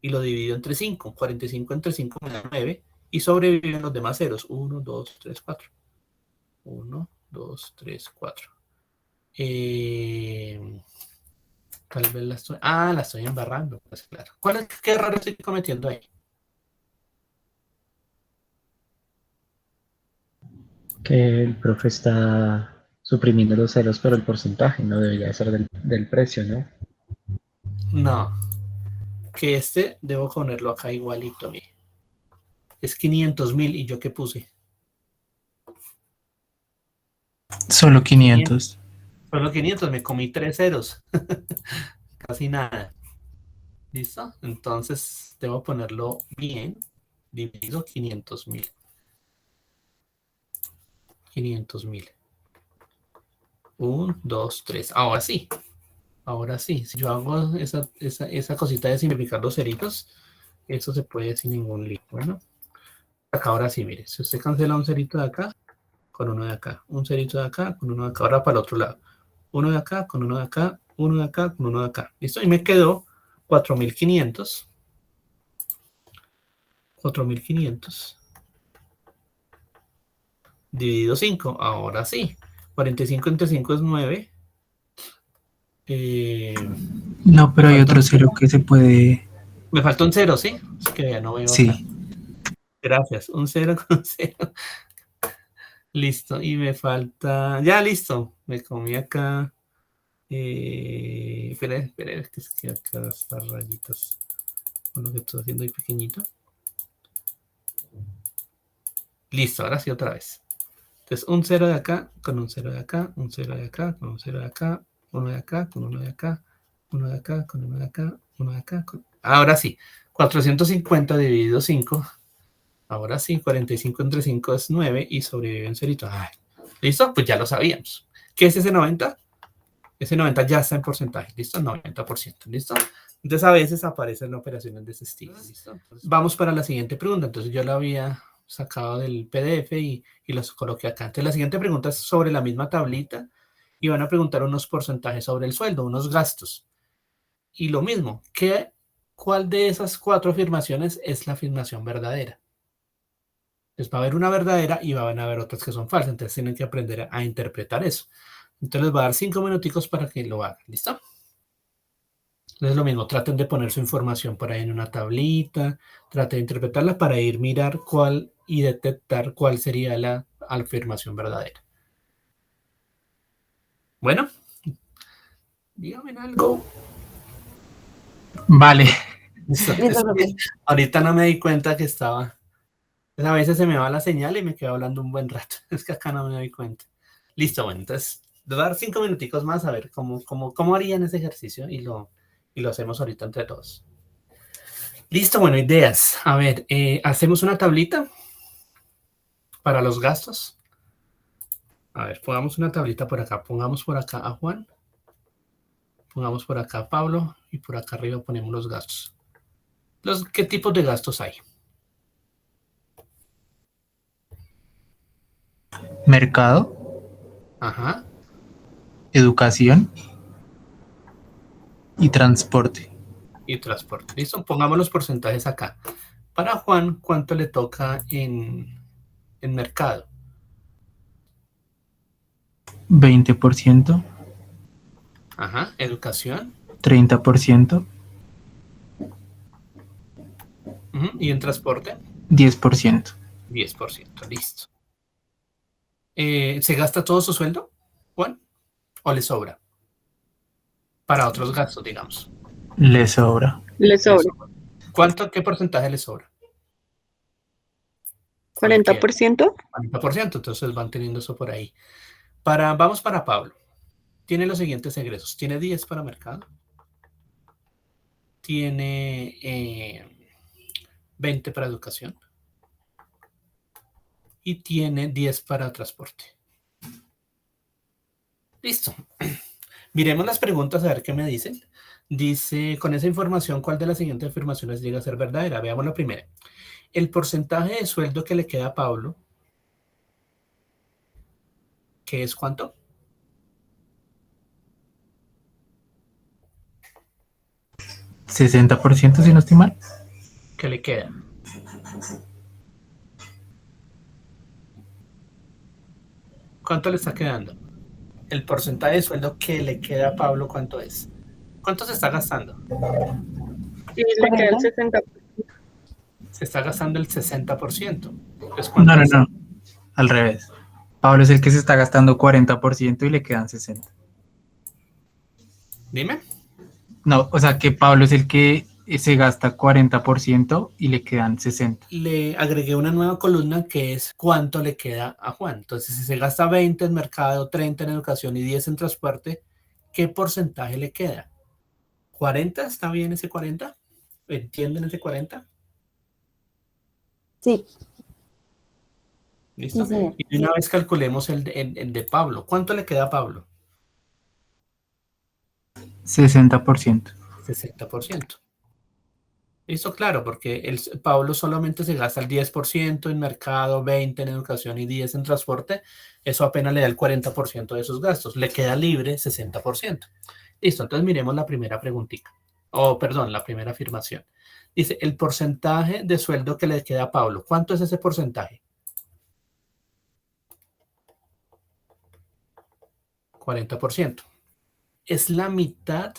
Speaker 1: y lo divido entre 5. 45 entre 5 me da 9. Y sobreviven los demás ceros. 1, 2, 3, 4. 1, 2, 3, 4. Tal vez la estoy... la estoy embarrando. Pues claro. ¿Qué error estoy cometiendo ahí?
Speaker 2: Que el profe está suprimiendo los ceros, pero el porcentaje no debería ser del precio, ¿no?
Speaker 1: No. Que debo ponerlo acá igualito. Mire. Es 500.000 y yo qué puse.
Speaker 3: Solo 500.
Speaker 1: Solo 500, me comí 3 ceros. Casi nada. ¿Listo? Entonces debo ponerlo bien. Dividido 500.000. 500.000. 1, 2, 3. Ahora sí. Ahora sí. Si yo hago esa cosita de simplificar los ceritos, eso se puede sin ningún lío. Bueno. Acá ahora sí, mire. Si usted cancela un cerito de acá, con uno de acá. Un cerito de acá, con uno de acá. Ahora para el otro lado. Uno de acá, con uno de acá. Uno de acá, con uno de acá. ¿Listo? Y me quedó 4.500. 4.500 dividido 5. Ahora sí. 45 entre 5 es 9.
Speaker 3: No, pero hay otro cero que se puede...
Speaker 1: Me falta un 0, ¿sí? Es que ya no veo acá.
Speaker 3: Sí,
Speaker 1: Gracias. Un 0 con 0. Listo. Y me falta... Ya, listo. Me comí acá... espera, que es que acá estas rayitas. Con lo que estoy haciendo ahí pequeñito. Listo, ahora sí otra vez. Entonces, un 0 de acá, con un 0 de acá, un 0 de acá, con un 0 de acá, uno de acá, con uno de acá, uno de acá, con uno de acá, uno de acá. Ahora sí, 450 dividido 5. Ahora sí, 45 entre 5 es 9 y sobrevive un cerito. Ay, ¿listo? Pues ya lo sabíamos. ¿Qué es ese 90? Ese 90 ya está en porcentaje. ¿Listo? 90%. ¿Listo? Entonces, a veces aparecen operaciones de ese estilo. ¿Listo? Entonces, vamos para la siguiente pregunta. Entonces, yo la había sacado del PDF y los coloqué acá. Entonces, la siguiente pregunta es sobre la misma tablita y van a preguntar unos porcentajes sobre el sueldo, unos gastos. Y lo mismo, ¿cuál de esas 4 afirmaciones es la afirmación verdadera? Entonces va a haber una verdadera y van a haber otras que son falsas. Entonces tienen que aprender a interpretar eso. Entonces les voy a dar 5 minuticos para que lo hagan. ¿Listo? Entonces lo mismo, traten de poner su información por ahí en una tablita, traten de interpretarla para ir mirar cuál y detectar cuál sería la afirmación verdadera. Bueno, díganme algo.
Speaker 3: vale.
Speaker 1: Listo. Ahorita no me di cuenta que estaba... A veces se me va la señal y me quedo hablando un buen rato. Es que acá no me doy cuenta. Listo, bueno, entonces, les voy a dar 5 minuticos más a ver cómo harían ese ejercicio y lo hacemos ahorita entre todos. Listo, bueno, ideas. A ver, hacemos una tablita para los gastos. A ver, pongamos una tablita por acá. Pongamos por acá a Juan. Pongamos por acá a Pablo. Y por acá arriba ponemos los gastos. ¿Qué tipos de gastos hay?
Speaker 3: Mercado,
Speaker 1: Ajá.
Speaker 3: educación y transporte.
Speaker 1: Y transporte. Listo, pongamos los porcentajes acá. Para Juan, ¿cuánto le toca en mercado?
Speaker 3: 20%,
Speaker 1: Ajá, educación.
Speaker 3: 30%,
Speaker 1: Y en transporte,
Speaker 3: 10%.
Speaker 1: 10%. Listo. ¿Se gasta todo su sueldo, Juan? ¿O le sobra? Para otros gastos, digamos.
Speaker 3: Le sobra.
Speaker 5: Le sobra.
Speaker 1: ¿Qué porcentaje le sobra?
Speaker 5: 40%.
Speaker 1: 40%, entonces van teniendo eso por ahí. Vamos para Pablo. Tiene los siguientes egresos. Tiene 10 para mercado. Tiene 20 para educación. Y tiene 10 para transporte. Listo. Miremos las preguntas a ver qué me dicen. Dice, con esa información, ¿cuál de las siguientes afirmaciones llega a ser verdadera? Veamos la primera. El porcentaje de sueldo que le queda a Pablo, ¿qué es cuánto?
Speaker 3: ¿60% si no estoy mal?
Speaker 1: ¿Qué le queda? ¿Cuánto le está quedando? El porcentaje de sueldo que le queda a Pablo, ¿cuánto es? ¿Cuánto se está gastando?
Speaker 5: Y le queda el 60%.
Speaker 1: Se está gastando el 60%. Entonces,
Speaker 3: No. Al revés. Pablo es el que se está gastando 40% y le quedan 60%.
Speaker 1: Dime.
Speaker 3: No, o sea que Pablo es el que se gasta 40% y le quedan 60%.
Speaker 1: Le agregué una nueva columna que es cuánto le queda a Juan. Entonces, si se gasta 20 en mercado, 30 en educación y 10 en transporte, ¿qué porcentaje le queda? ¿40? ¿Está bien ese 40? ¿Entienden ese 40?
Speaker 6: Sí.
Speaker 1: ¿Listo?
Speaker 6: Sí, señor.
Speaker 1: Y una vez calculemos el de Pablo. ¿Cuánto le queda a Pablo?
Speaker 3: 60%.
Speaker 1: 60%. ¿Listo? Claro, porque Pablo solamente se gasta el 10% en mercado, 20% en educación y 10% en transporte. Eso apenas le da el 40% de esos gastos. Le queda libre 60%. Listo, entonces miremos la primera preguntita. Perdón, la primera afirmación. Dice, el porcentaje de sueldo que le queda a Pablo. ¿Cuánto es ese porcentaje? 40%. Es la mitad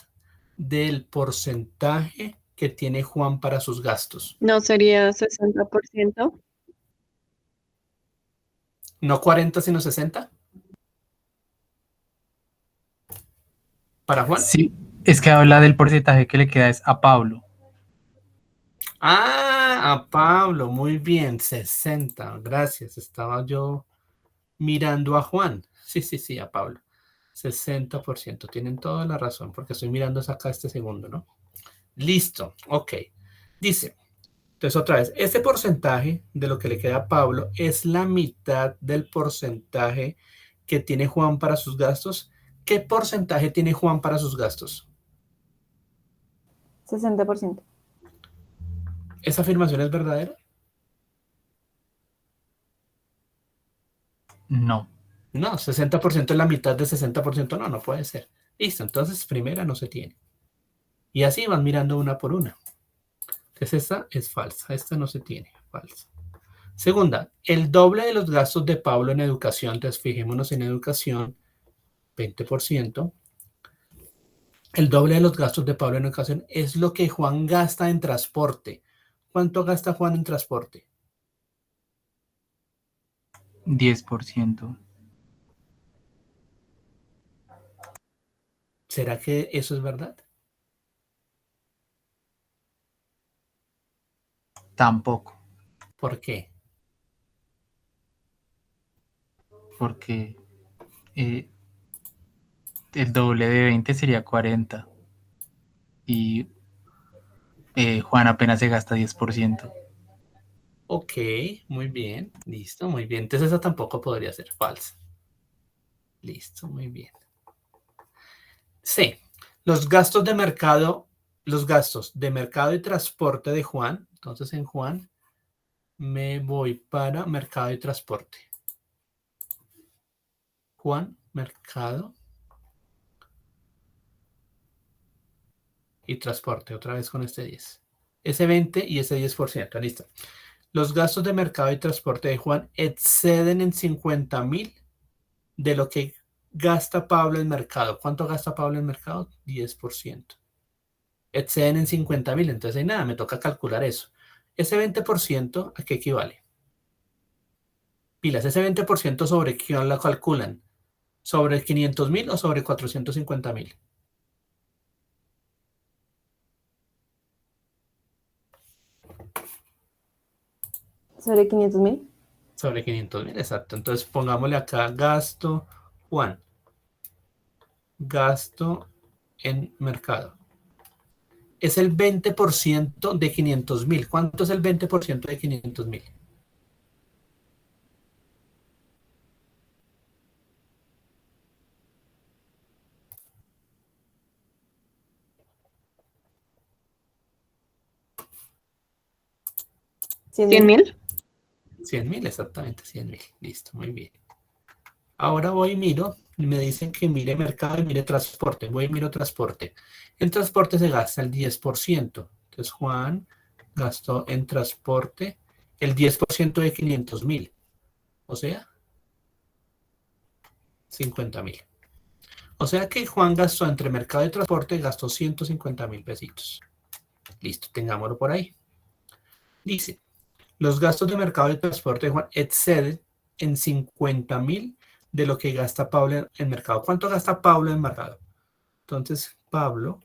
Speaker 1: del porcentaje que tiene Juan para sus gastos.
Speaker 5: ¿No sería 60%?
Speaker 1: ¿No 40, sino 60? ¿Para Juan?
Speaker 3: Sí, es que habla del porcentaje que le queda es a Pablo.
Speaker 1: A Pablo, muy bien, 60, gracias. Estaba yo mirando a Juan. Sí, a Pablo. 60%, tienen toda la razón, porque estoy mirando acá este segundo, ¿no? Listo, ok. Dice, entonces otra vez, este porcentaje de lo que le queda a Pablo es la mitad del porcentaje que tiene Juan para sus gastos. ¿Qué porcentaje tiene Juan para sus gastos?
Speaker 6: 60%.
Speaker 1: ¿Esa afirmación es verdadera?
Speaker 3: No.
Speaker 1: No, 60% es la mitad de 60%. No puede ser. Listo, entonces primera no se tiene. Y así van mirando una por una. Entonces esta es falsa, esta no se tiene, falsa. Segunda, el doble de los gastos de Pablo en educación, entonces fijémonos en educación, 20%. El doble de los gastos de Pablo en educación es lo que Juan gasta en transporte. ¿Cuánto gasta Juan en transporte?
Speaker 3: 10%.
Speaker 1: ¿Será que eso es verdad?
Speaker 3: Tampoco,
Speaker 1: ¿Por qué?
Speaker 3: porque eh, el doble de 20 sería 40 y Juan apenas se gasta 10%.
Speaker 1: Ok, muy bien, listo, muy bien. Entonces esa tampoco podría ser falsa. Listo, muy bien. C. Los gastos de mercado y transporte de Juan. Entonces en Juan me voy para mercado y transporte. Juan, mercado y transporte. Otra vez con este 10. Ese 20 y ese 10%. Listo. Los gastos de mercado y transporte de Juan exceden en 50,000 de lo que gasta Pablo en mercado. ¿Cuánto gasta Pablo en mercado? 10%. Exceden en 50,000, entonces hay nada, me toca calcular eso. Ese 20%, ¿a qué equivale? Pilas, ese 20% sobre quién lo calculan. ¿Sobre 500,000 o sobre 450,000?
Speaker 6: ¿Sobre 500.000?
Speaker 1: Sobre 500,000, exacto. Entonces pongámosle acá gasto, Juan. Gasto en mercado. Es el 20% de 500,000. ¿Cuánto es el 20% de 500,000?
Speaker 5: ¿100,000?
Speaker 1: 100,000, exactamente, 100,000. Listo, muy bien. Ahora voy y miro, y me dicen que mire mercado y mire transporte. Voy y miro transporte. En transporte se gasta el 10%. Entonces Juan gastó en transporte el 10% de 500,000. O sea, 50,000. O sea que Juan gastó entre mercado y transporte, gastó 150,000 pesitos. Listo, tengámoslo por ahí. Dice, los gastos de mercado y transporte de Juan exceden en 50,000 de lo que gasta Pablo en mercado. ¿Cuánto gasta Pablo en mercado? Entonces, Pablo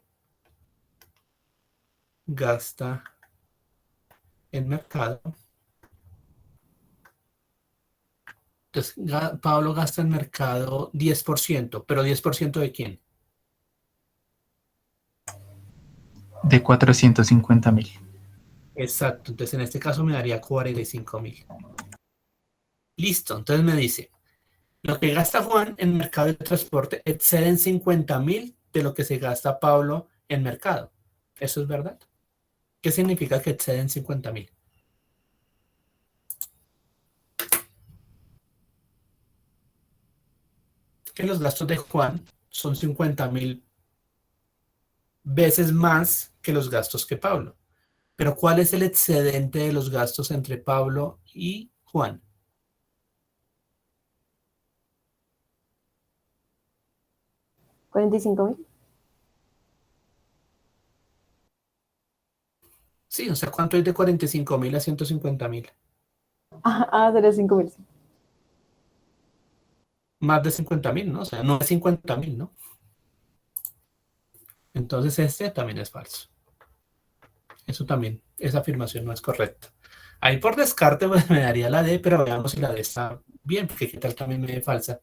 Speaker 1: gasta en mercado. Entonces, Pablo gasta en mercado 10%, pero ¿10% de quién?
Speaker 3: De 450,000.
Speaker 1: Exacto, entonces en este caso me daría 45,000. Listo, entonces me dice, lo que gasta Juan en mercado de transporte excede en 50,000 de lo que se gasta Pablo en mercado. ¿Eso es verdad? ¿Qué significa que excede en 50,000? Que los gastos de Juan son 50,000 veces más que los gastos que Pablo. Pero ¿cuál es el excedente de los gastos entre Pablo y Juan?
Speaker 6: ¿45.000?
Speaker 1: Sí, o sea, ¿cuánto es de 45.000 a 150.000?
Speaker 6: Sería 5.000. Sí.
Speaker 1: Más de 50.000, ¿no? O sea, no es 50.000, ¿no? Entonces este también es falso. Eso también, esa afirmación no es correcta. Ahí por descarte pues, me daría la D, pero veamos si la D está bien, porque qué tal también me dé falsa.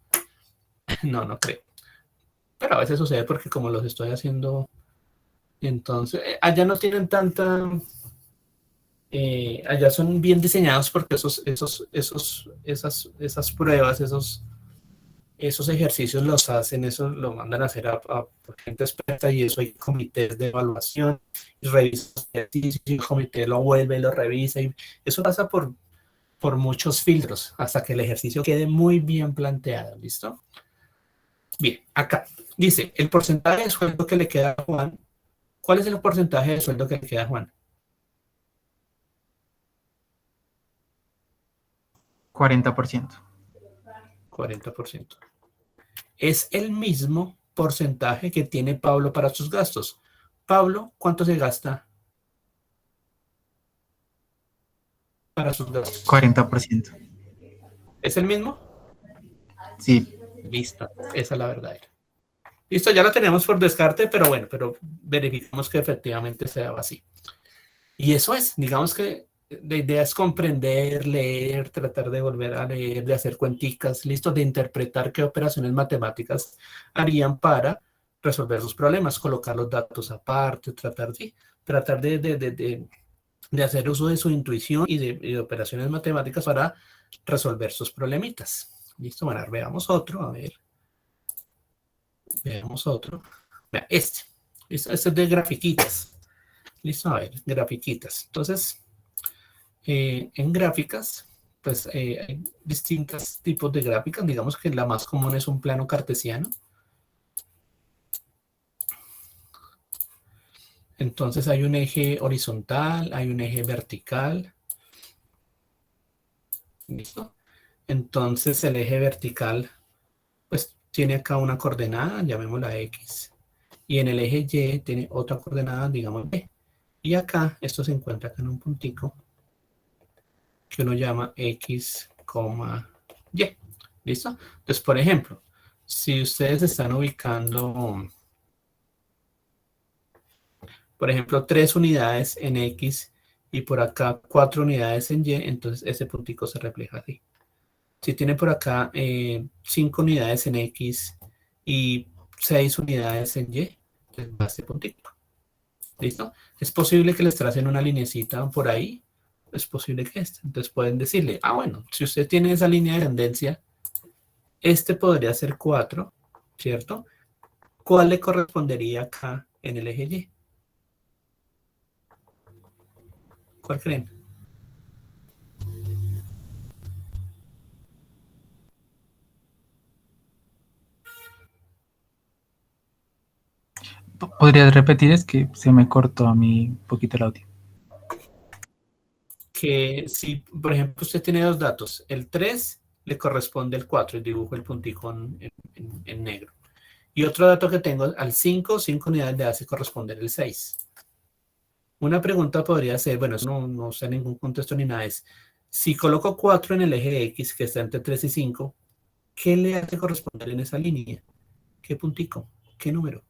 Speaker 1: No, no creo. Pero a veces sucede porque como los estoy haciendo, entonces, allá no tienen tanta, allá son bien diseñados porque esas pruebas, esos ejercicios los hacen, eso lo mandan a hacer a gente experta y eso hay comités de evaluación y revisan los ejercicios y el comité lo vuelve, lo revisa y eso pasa por muchos filtros hasta que el ejercicio quede muy bien planteado, ¿listo? Bien, acá dice el porcentaje de sueldo que le queda a Juan. ¿Cuál es el porcentaje de sueldo que le queda a Juan?
Speaker 3: 40%.
Speaker 1: 40%. Es el mismo porcentaje que tiene Pablo para sus gastos. Pablo, ¿cuánto se gasta para sus gastos?
Speaker 3: 40%.
Speaker 1: ¿Es el mismo?
Speaker 3: Sí.
Speaker 1: Listo, esa es la verdadera. Listo, ya lo tenemos por descarte, pero bueno, pero verificamos que efectivamente sea así. Y eso es, digamos que la idea es comprender, leer, tratar de volver a leer, de hacer cuenticas, listo, de interpretar qué operaciones matemáticas harían para resolver sus problemas, colocar los datos aparte, tratar de hacer uso de su intuición y de operaciones matemáticas para resolver sus problemitas. Listo, bueno, veamos otro, a ver. Veamos otro. Vea, Listo, este es de grafiquitas. Listo, a ver, grafiquitas. Entonces, en gráficas, pues hay distintos tipos de gráficas. Digamos que la más común es un plano cartesiano. Entonces hay un eje horizontal, hay un eje vertical. ¿Listo? Entonces el eje vertical, pues tiene acá una coordenada, llamémosla X. Y en el eje Y tiene otra coordenada, digamos B. Y acá, esto se encuentra acá en un puntico que uno llama X, Y. ¿Listo? Entonces, por ejemplo, si ustedes están ubicando, por ejemplo, 3 unidades en X y por acá 4 unidades en Y, entonces ese puntico se refleja así. Si tiene por acá 5 unidades en X y 6 unidades en Y, pues va este puntico. ¿Listo? Es posible que les tracen una linecita por ahí. Es posible que entonces pueden decirle, bueno, si usted tiene esa línea de tendencia, este podría ser 4, ¿cierto? ¿Cuál le correspondería acá en el eje Y? ¿Cuál creen?
Speaker 3: ¿Podrías repetir? Es que se me cortó a mí un poquito el audio.
Speaker 1: Que si, por ejemplo, usted tiene dos datos, el 3 le corresponde el 4 y dibujo el puntico en negro. Y otro dato que tengo, al 5 unidades de A se corresponde el 6. Una pregunta podría ser, bueno, eso no sé ningún contexto ni nada, es, si coloco 4 en el eje X, que está entre 3 y 5, ¿qué le hace corresponder en esa línea? ¿Qué puntico? ¿Qué número?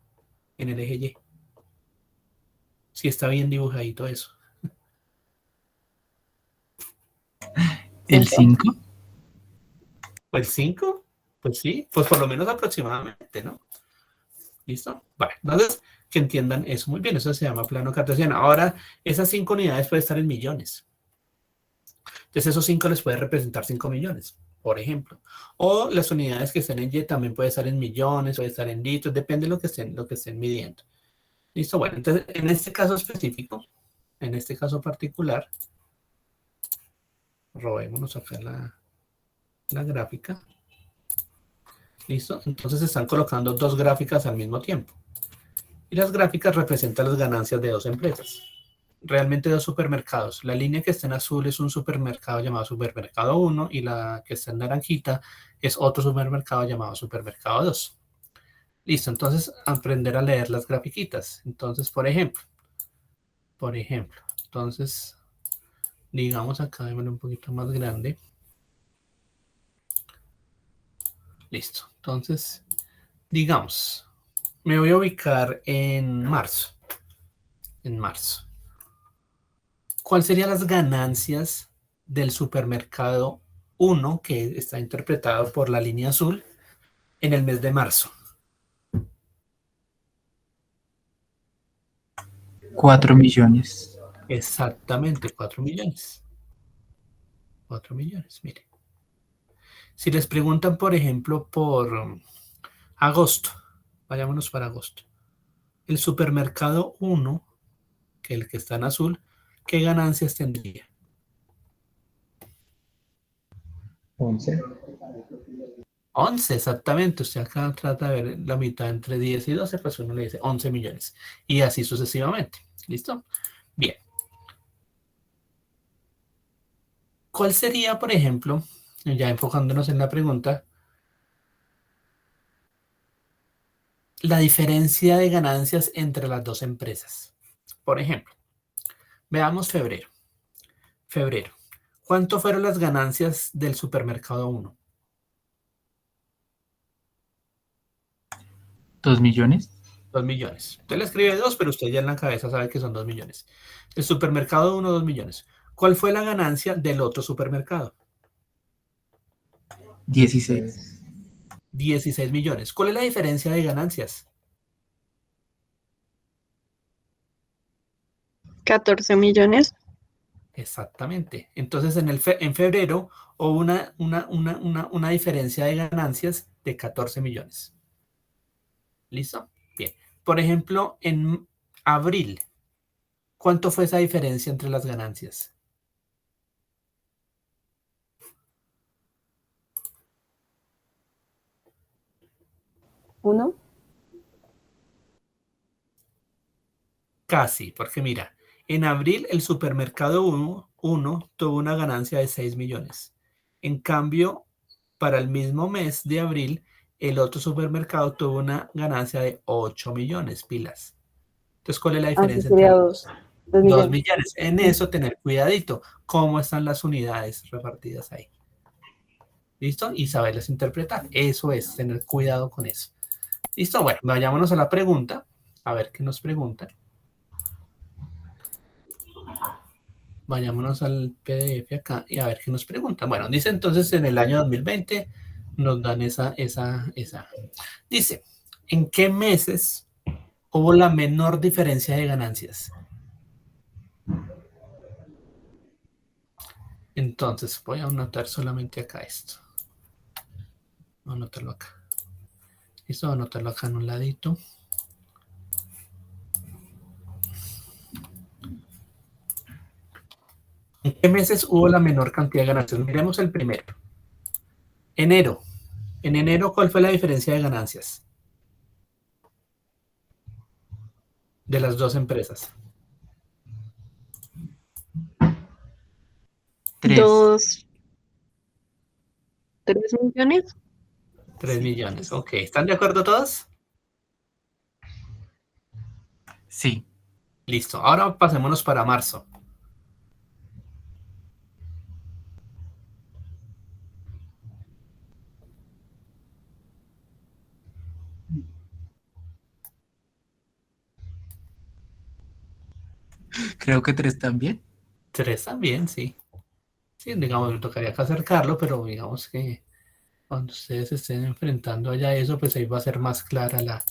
Speaker 1: En el eje Y. Si está bien dibujadito eso.
Speaker 3: ¿El 5?
Speaker 1: ¿O el 5? Pues sí, pues por lo menos aproximadamente, ¿no? ¿Listo? Vale, entonces que entiendan eso muy bien, eso se llama plano cartesiano. Ahora, esas 5 unidades pueden estar en millones. Entonces esos 5 les puede representar 5 millones, por ejemplo. O las unidades que estén en Y también puede estar en millones, puede estar en litros, depende de lo que estén midiendo. ¿Listo? Bueno, entonces en este caso específico, en este caso particular, robémonos acá la gráfica. ¿Listo? Entonces se están colocando dos gráficas al mismo tiempo. Y las gráficas representan las ganancias de dos empresas. Realmente dos supermercados. La línea que está en azul es un supermercado llamado Supermercado 1 y la que está en naranjita es otro supermercado llamado Supermercado 2. Listo, entonces aprender a leer las grafiquitas. Entonces, por ejemplo, entonces, digamos acá, démosle un poquito más grande. Listo, entonces, digamos, me voy a ubicar en marzo. En marzo. ¿Cuáles serían las ganancias del supermercado 1 que está interpretado por la línea azul en el mes de marzo?
Speaker 3: 4 millones.
Speaker 1: Exactamente, 4 millones. 4 millones, mire. Si les preguntan, por ejemplo, por agosto, vayámonos para agosto. El supermercado 1, que es el que está en azul, ¿qué ganancias tendría?
Speaker 2: 11.
Speaker 1: 11, exactamente. Usted acá trata de ver la mitad entre 10 y 12, pues uno le dice 11 millones. Y así sucesivamente. ¿Listo? Bien. ¿Cuál sería, por ejemplo, ya enfocándonos en la pregunta, la diferencia de ganancias entre las dos empresas? Por ejemplo, veamos febrero. Febrero. ¿Cuánto fueron las ganancias del supermercado 1?
Speaker 3: 2 millones.
Speaker 1: 2 millones. Usted le escribe 2, pero usted ya en la cabeza sabe que son 2 millones. El supermercado 1, 2 millones. ¿Cuál fue la ganancia del otro supermercado?
Speaker 3: 16.
Speaker 1: 16 millones. ¿Cuál es la diferencia de ganancias?
Speaker 5: 14 millones.
Speaker 1: Exactamente. Entonces, en febrero hubo una diferencia de ganancias de 14 millones. ¿Listo? Bien. Por ejemplo, en abril, ¿cuánto fue esa diferencia entre las ganancias?
Speaker 6: ¿1?
Speaker 1: Casi, porque mira, en abril el supermercado 1 tuvo una ganancia de 6 millones. En cambio, para el mismo mes de abril, el otro supermercado tuvo una ganancia de 8 millones, pilas. Entonces, ¿cuál es la
Speaker 6: Así
Speaker 1: diferencia
Speaker 6: sería
Speaker 1: entre
Speaker 6: 2.
Speaker 1: 2
Speaker 6: 2 millones.
Speaker 1: millones? En eso tener cuidadito, cómo están las unidades repartidas ahí. ¿Listo? Y saberlas interpretar. Eso es, tener cuidado con eso. ¿Listo? Bueno, vayámonos a la pregunta. A ver qué nos preguntan. Vayámonos al PDF acá y a ver qué nos preguntan. Bueno, dice entonces en el año 2020 nos dan esa. Dice, ¿en qué meses hubo la menor diferencia de ganancias? Entonces, voy a anotar solamente acá esto. Voy a anotarlo acá. Listo, voy a anotarlo acá en un ladito. ¿En qué meses hubo la menor cantidad de ganancias? Miremos el primero. Enero. En enero, ¿cuál fue la diferencia de ganancias de las dos empresas?
Speaker 3: 3.
Speaker 5: 3 millones.
Speaker 1: 3 millones. Ok, ¿están de acuerdo todos?
Speaker 3: Sí.
Speaker 1: Listo. Ahora pasémonos para marzo.
Speaker 3: Creo que 3 también.
Speaker 1: 3 también, sí. Sí, digamos, me tocaría acá acercarlo, pero digamos que cuando ustedes estén enfrentando allá eso, pues ahí va a ser más clara la...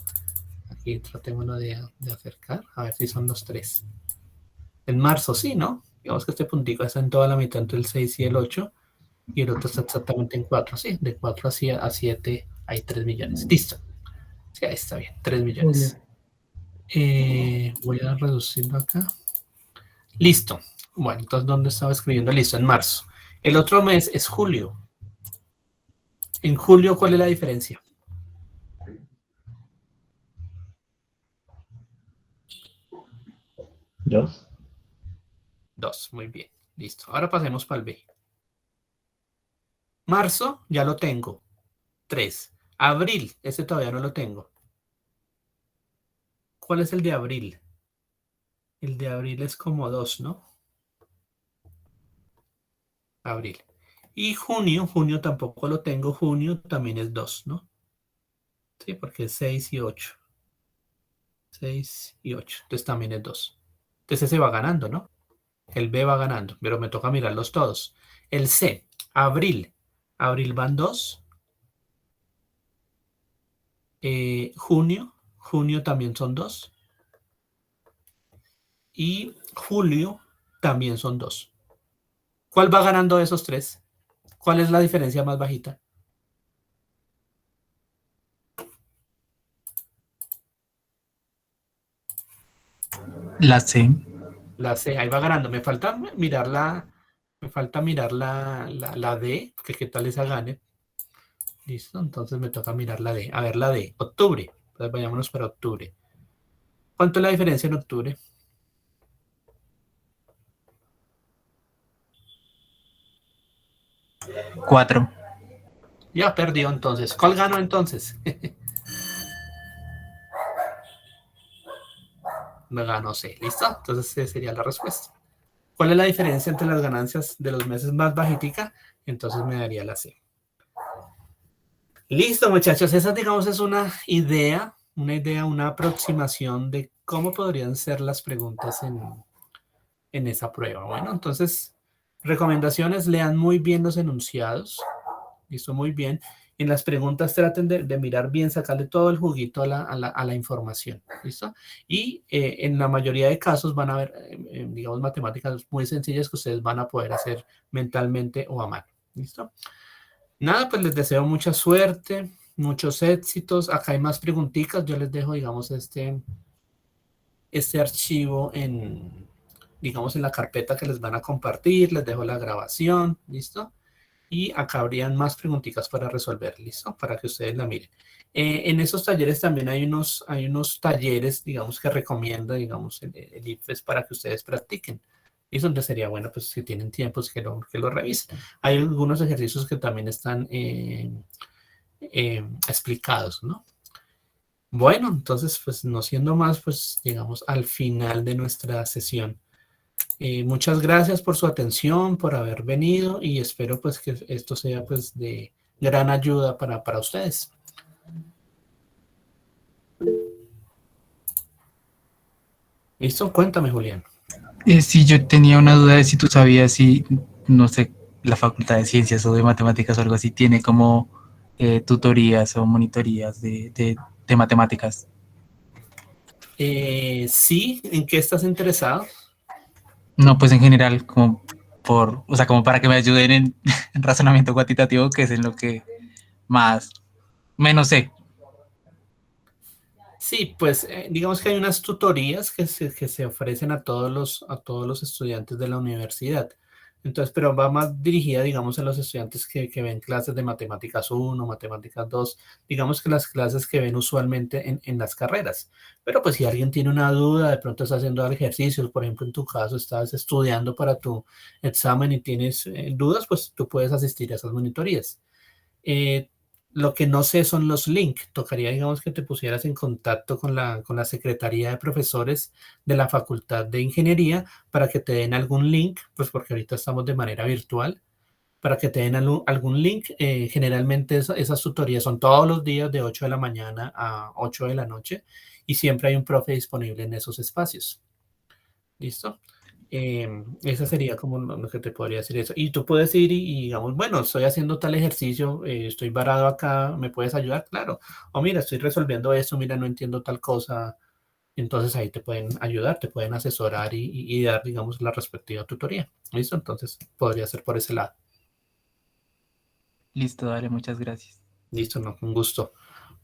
Speaker 1: Aquí tratémoslo de acercar, a ver si son los 3. En marzo, sí, ¿no? Digamos que este puntico está en toda la mitad entre el 6 y el 8, y el otro está exactamente en 4, sí. De 4 a 7 hay 3 millones. Listo. Sí, ahí está bien, 3 millones. Voy a reducirlo acá. Listo. Bueno, entonces, ¿dónde estaba escribiendo? Listo, en marzo. El otro mes es julio. En julio, ¿cuál es la diferencia?
Speaker 2: 2.
Speaker 1: 2, muy bien. Listo. Ahora pasemos para el B. Marzo, ya lo tengo. 3. Abril, ese todavía no lo tengo. ¿Cuál es el de abril? El de abril es como 2, ¿no? Abril. Y junio tampoco lo tengo. Junio también es 2, ¿no? Sí, porque es 6 y 8. 6 y 8. Entonces también es 2. Entonces ese va ganando, ¿no? El B va ganando, pero me toca mirarlos todos. El C, abril. Abril van 2. Junio también son 2. Y julio también son 2. ¿Cuál va ganando de esos 3? ¿Cuál es la diferencia más bajita?
Speaker 3: La C.
Speaker 1: La C, ahí va ganando. Me falta mirar la D, que qué tal esa gane. Listo, entonces me toca mirar la D. A ver, la D, octubre. Entonces vayámonos para octubre. ¿Cuánto es la diferencia en octubre?
Speaker 3: 4.
Speaker 1: Ya perdió entonces. ¿Cuál ganó entonces? Me ganó C. ¿Listo? Entonces esa sería la respuesta. ¿Cuál es la diferencia entre las ganancias de los meses más bajitica? Entonces me daría la C. Listo, muchachos. Esa, digamos, es una aproximación de cómo podrían ser las preguntas en esa prueba. Bueno, entonces, recomendaciones, lean muy bien los enunciados. Listo, muy bien. En las preguntas traten de mirar bien, sacarle todo el juguito a la información. ¿Listo? Y en la mayoría de casos van a haber, digamos, matemáticas muy sencillas que ustedes van a poder hacer mentalmente o a mano. ¿Listo? Nada, pues les deseo mucha suerte, muchos éxitos. Acá hay más preguntitas. Yo les dejo, digamos, este archivo digamos, en la carpeta que les van a compartir. Les dejo la grabación. ¿Listo? Y acá habrían más preguntitas para resolver, ¿listo? Para que ustedes la miren. En esos talleres también hay unos talleres, digamos, que recomienda, digamos, el IFES para que ustedes practiquen. Y es donde sería bueno, pues, si tienen tiempo, que lo revisen. Hay algunos ejercicios que también están explicados, ¿no? Bueno, entonces, pues, no siendo más, pues, llegamos al final de nuestra sesión. Muchas gracias por su atención, por haber venido y espero pues que esto sea pues de gran ayuda para ustedes. ¿Listo? Cuéntame, Julián.
Speaker 3: Sí, yo tenía una duda de si tú sabías si, no sé, la Facultad de Ciencias o de Matemáticas o algo así tiene como tutorías o monitorías de matemáticas.
Speaker 1: Sí, ¿en qué estás interesado?
Speaker 3: No, pues en general, o sea, como para que me ayuden en razonamiento cuantitativo, que es en lo que menos sé.
Speaker 1: Sí, pues digamos que hay unas tutorías que se ofrecen a todos los estudiantes de la universidad. Entonces, pero va más dirigida, digamos, a los estudiantes que ven clases de matemáticas 1, matemáticas 2, digamos que las clases que ven usualmente en las carreras. Pero pues si alguien tiene una duda, de pronto está haciendo ejercicios, por ejemplo, en tu caso, estás estudiando para tu examen y tienes dudas, pues tú puedes asistir a esas monitorías. Eh, lo que no sé son los links. Tocaría, digamos, que te pusieras en contacto con la Secretaría de Profesores de la Facultad de Ingeniería para que te den algún link, pues porque ahorita estamos de manera virtual, para que te den algún link. Generalmente esas tutorías son todos los días de 8 de la mañana a 8 de la noche y siempre hay un profe disponible en esos espacios. ¿Listo? Esa sería como lo que te podría decir eso. Y tú puedes ir y, digamos, bueno, estoy haciendo tal ejercicio, estoy varado acá, ¿me puedes ayudar? Claro. O mira, estoy resolviendo esto, mira, no entiendo tal cosa. Entonces ahí te pueden ayudar, te pueden asesorar y dar, digamos, la respectiva tutoría. ¿Listo? Entonces podría ser por ese lado.
Speaker 3: Listo, dale, muchas gracias.
Speaker 1: Listo, no, con gusto.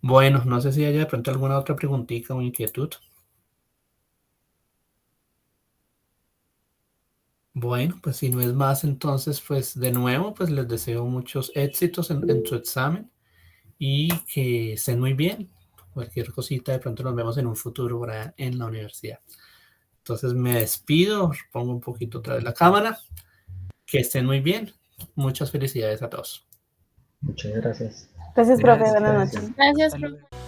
Speaker 1: Bueno, no sé si haya de pronto alguna otra preguntita o inquietud. Bueno, pues si no es más, entonces, pues de nuevo, pues les deseo muchos éxitos en su examen y que estén muy bien. Cualquier cosita, de pronto nos vemos en un futuro por allá en la universidad. Entonces, Entonces me despido, pongo un poquito otra vez la cámara. Que estén muy bien. Muchas felicidades a todos.
Speaker 2: Muchas gracias.
Speaker 6: Gracias, profe.
Speaker 3: Gracias.
Speaker 6: Buenas noches.
Speaker 5: Gracias,
Speaker 3: Hasta luego.
Speaker 5: profe.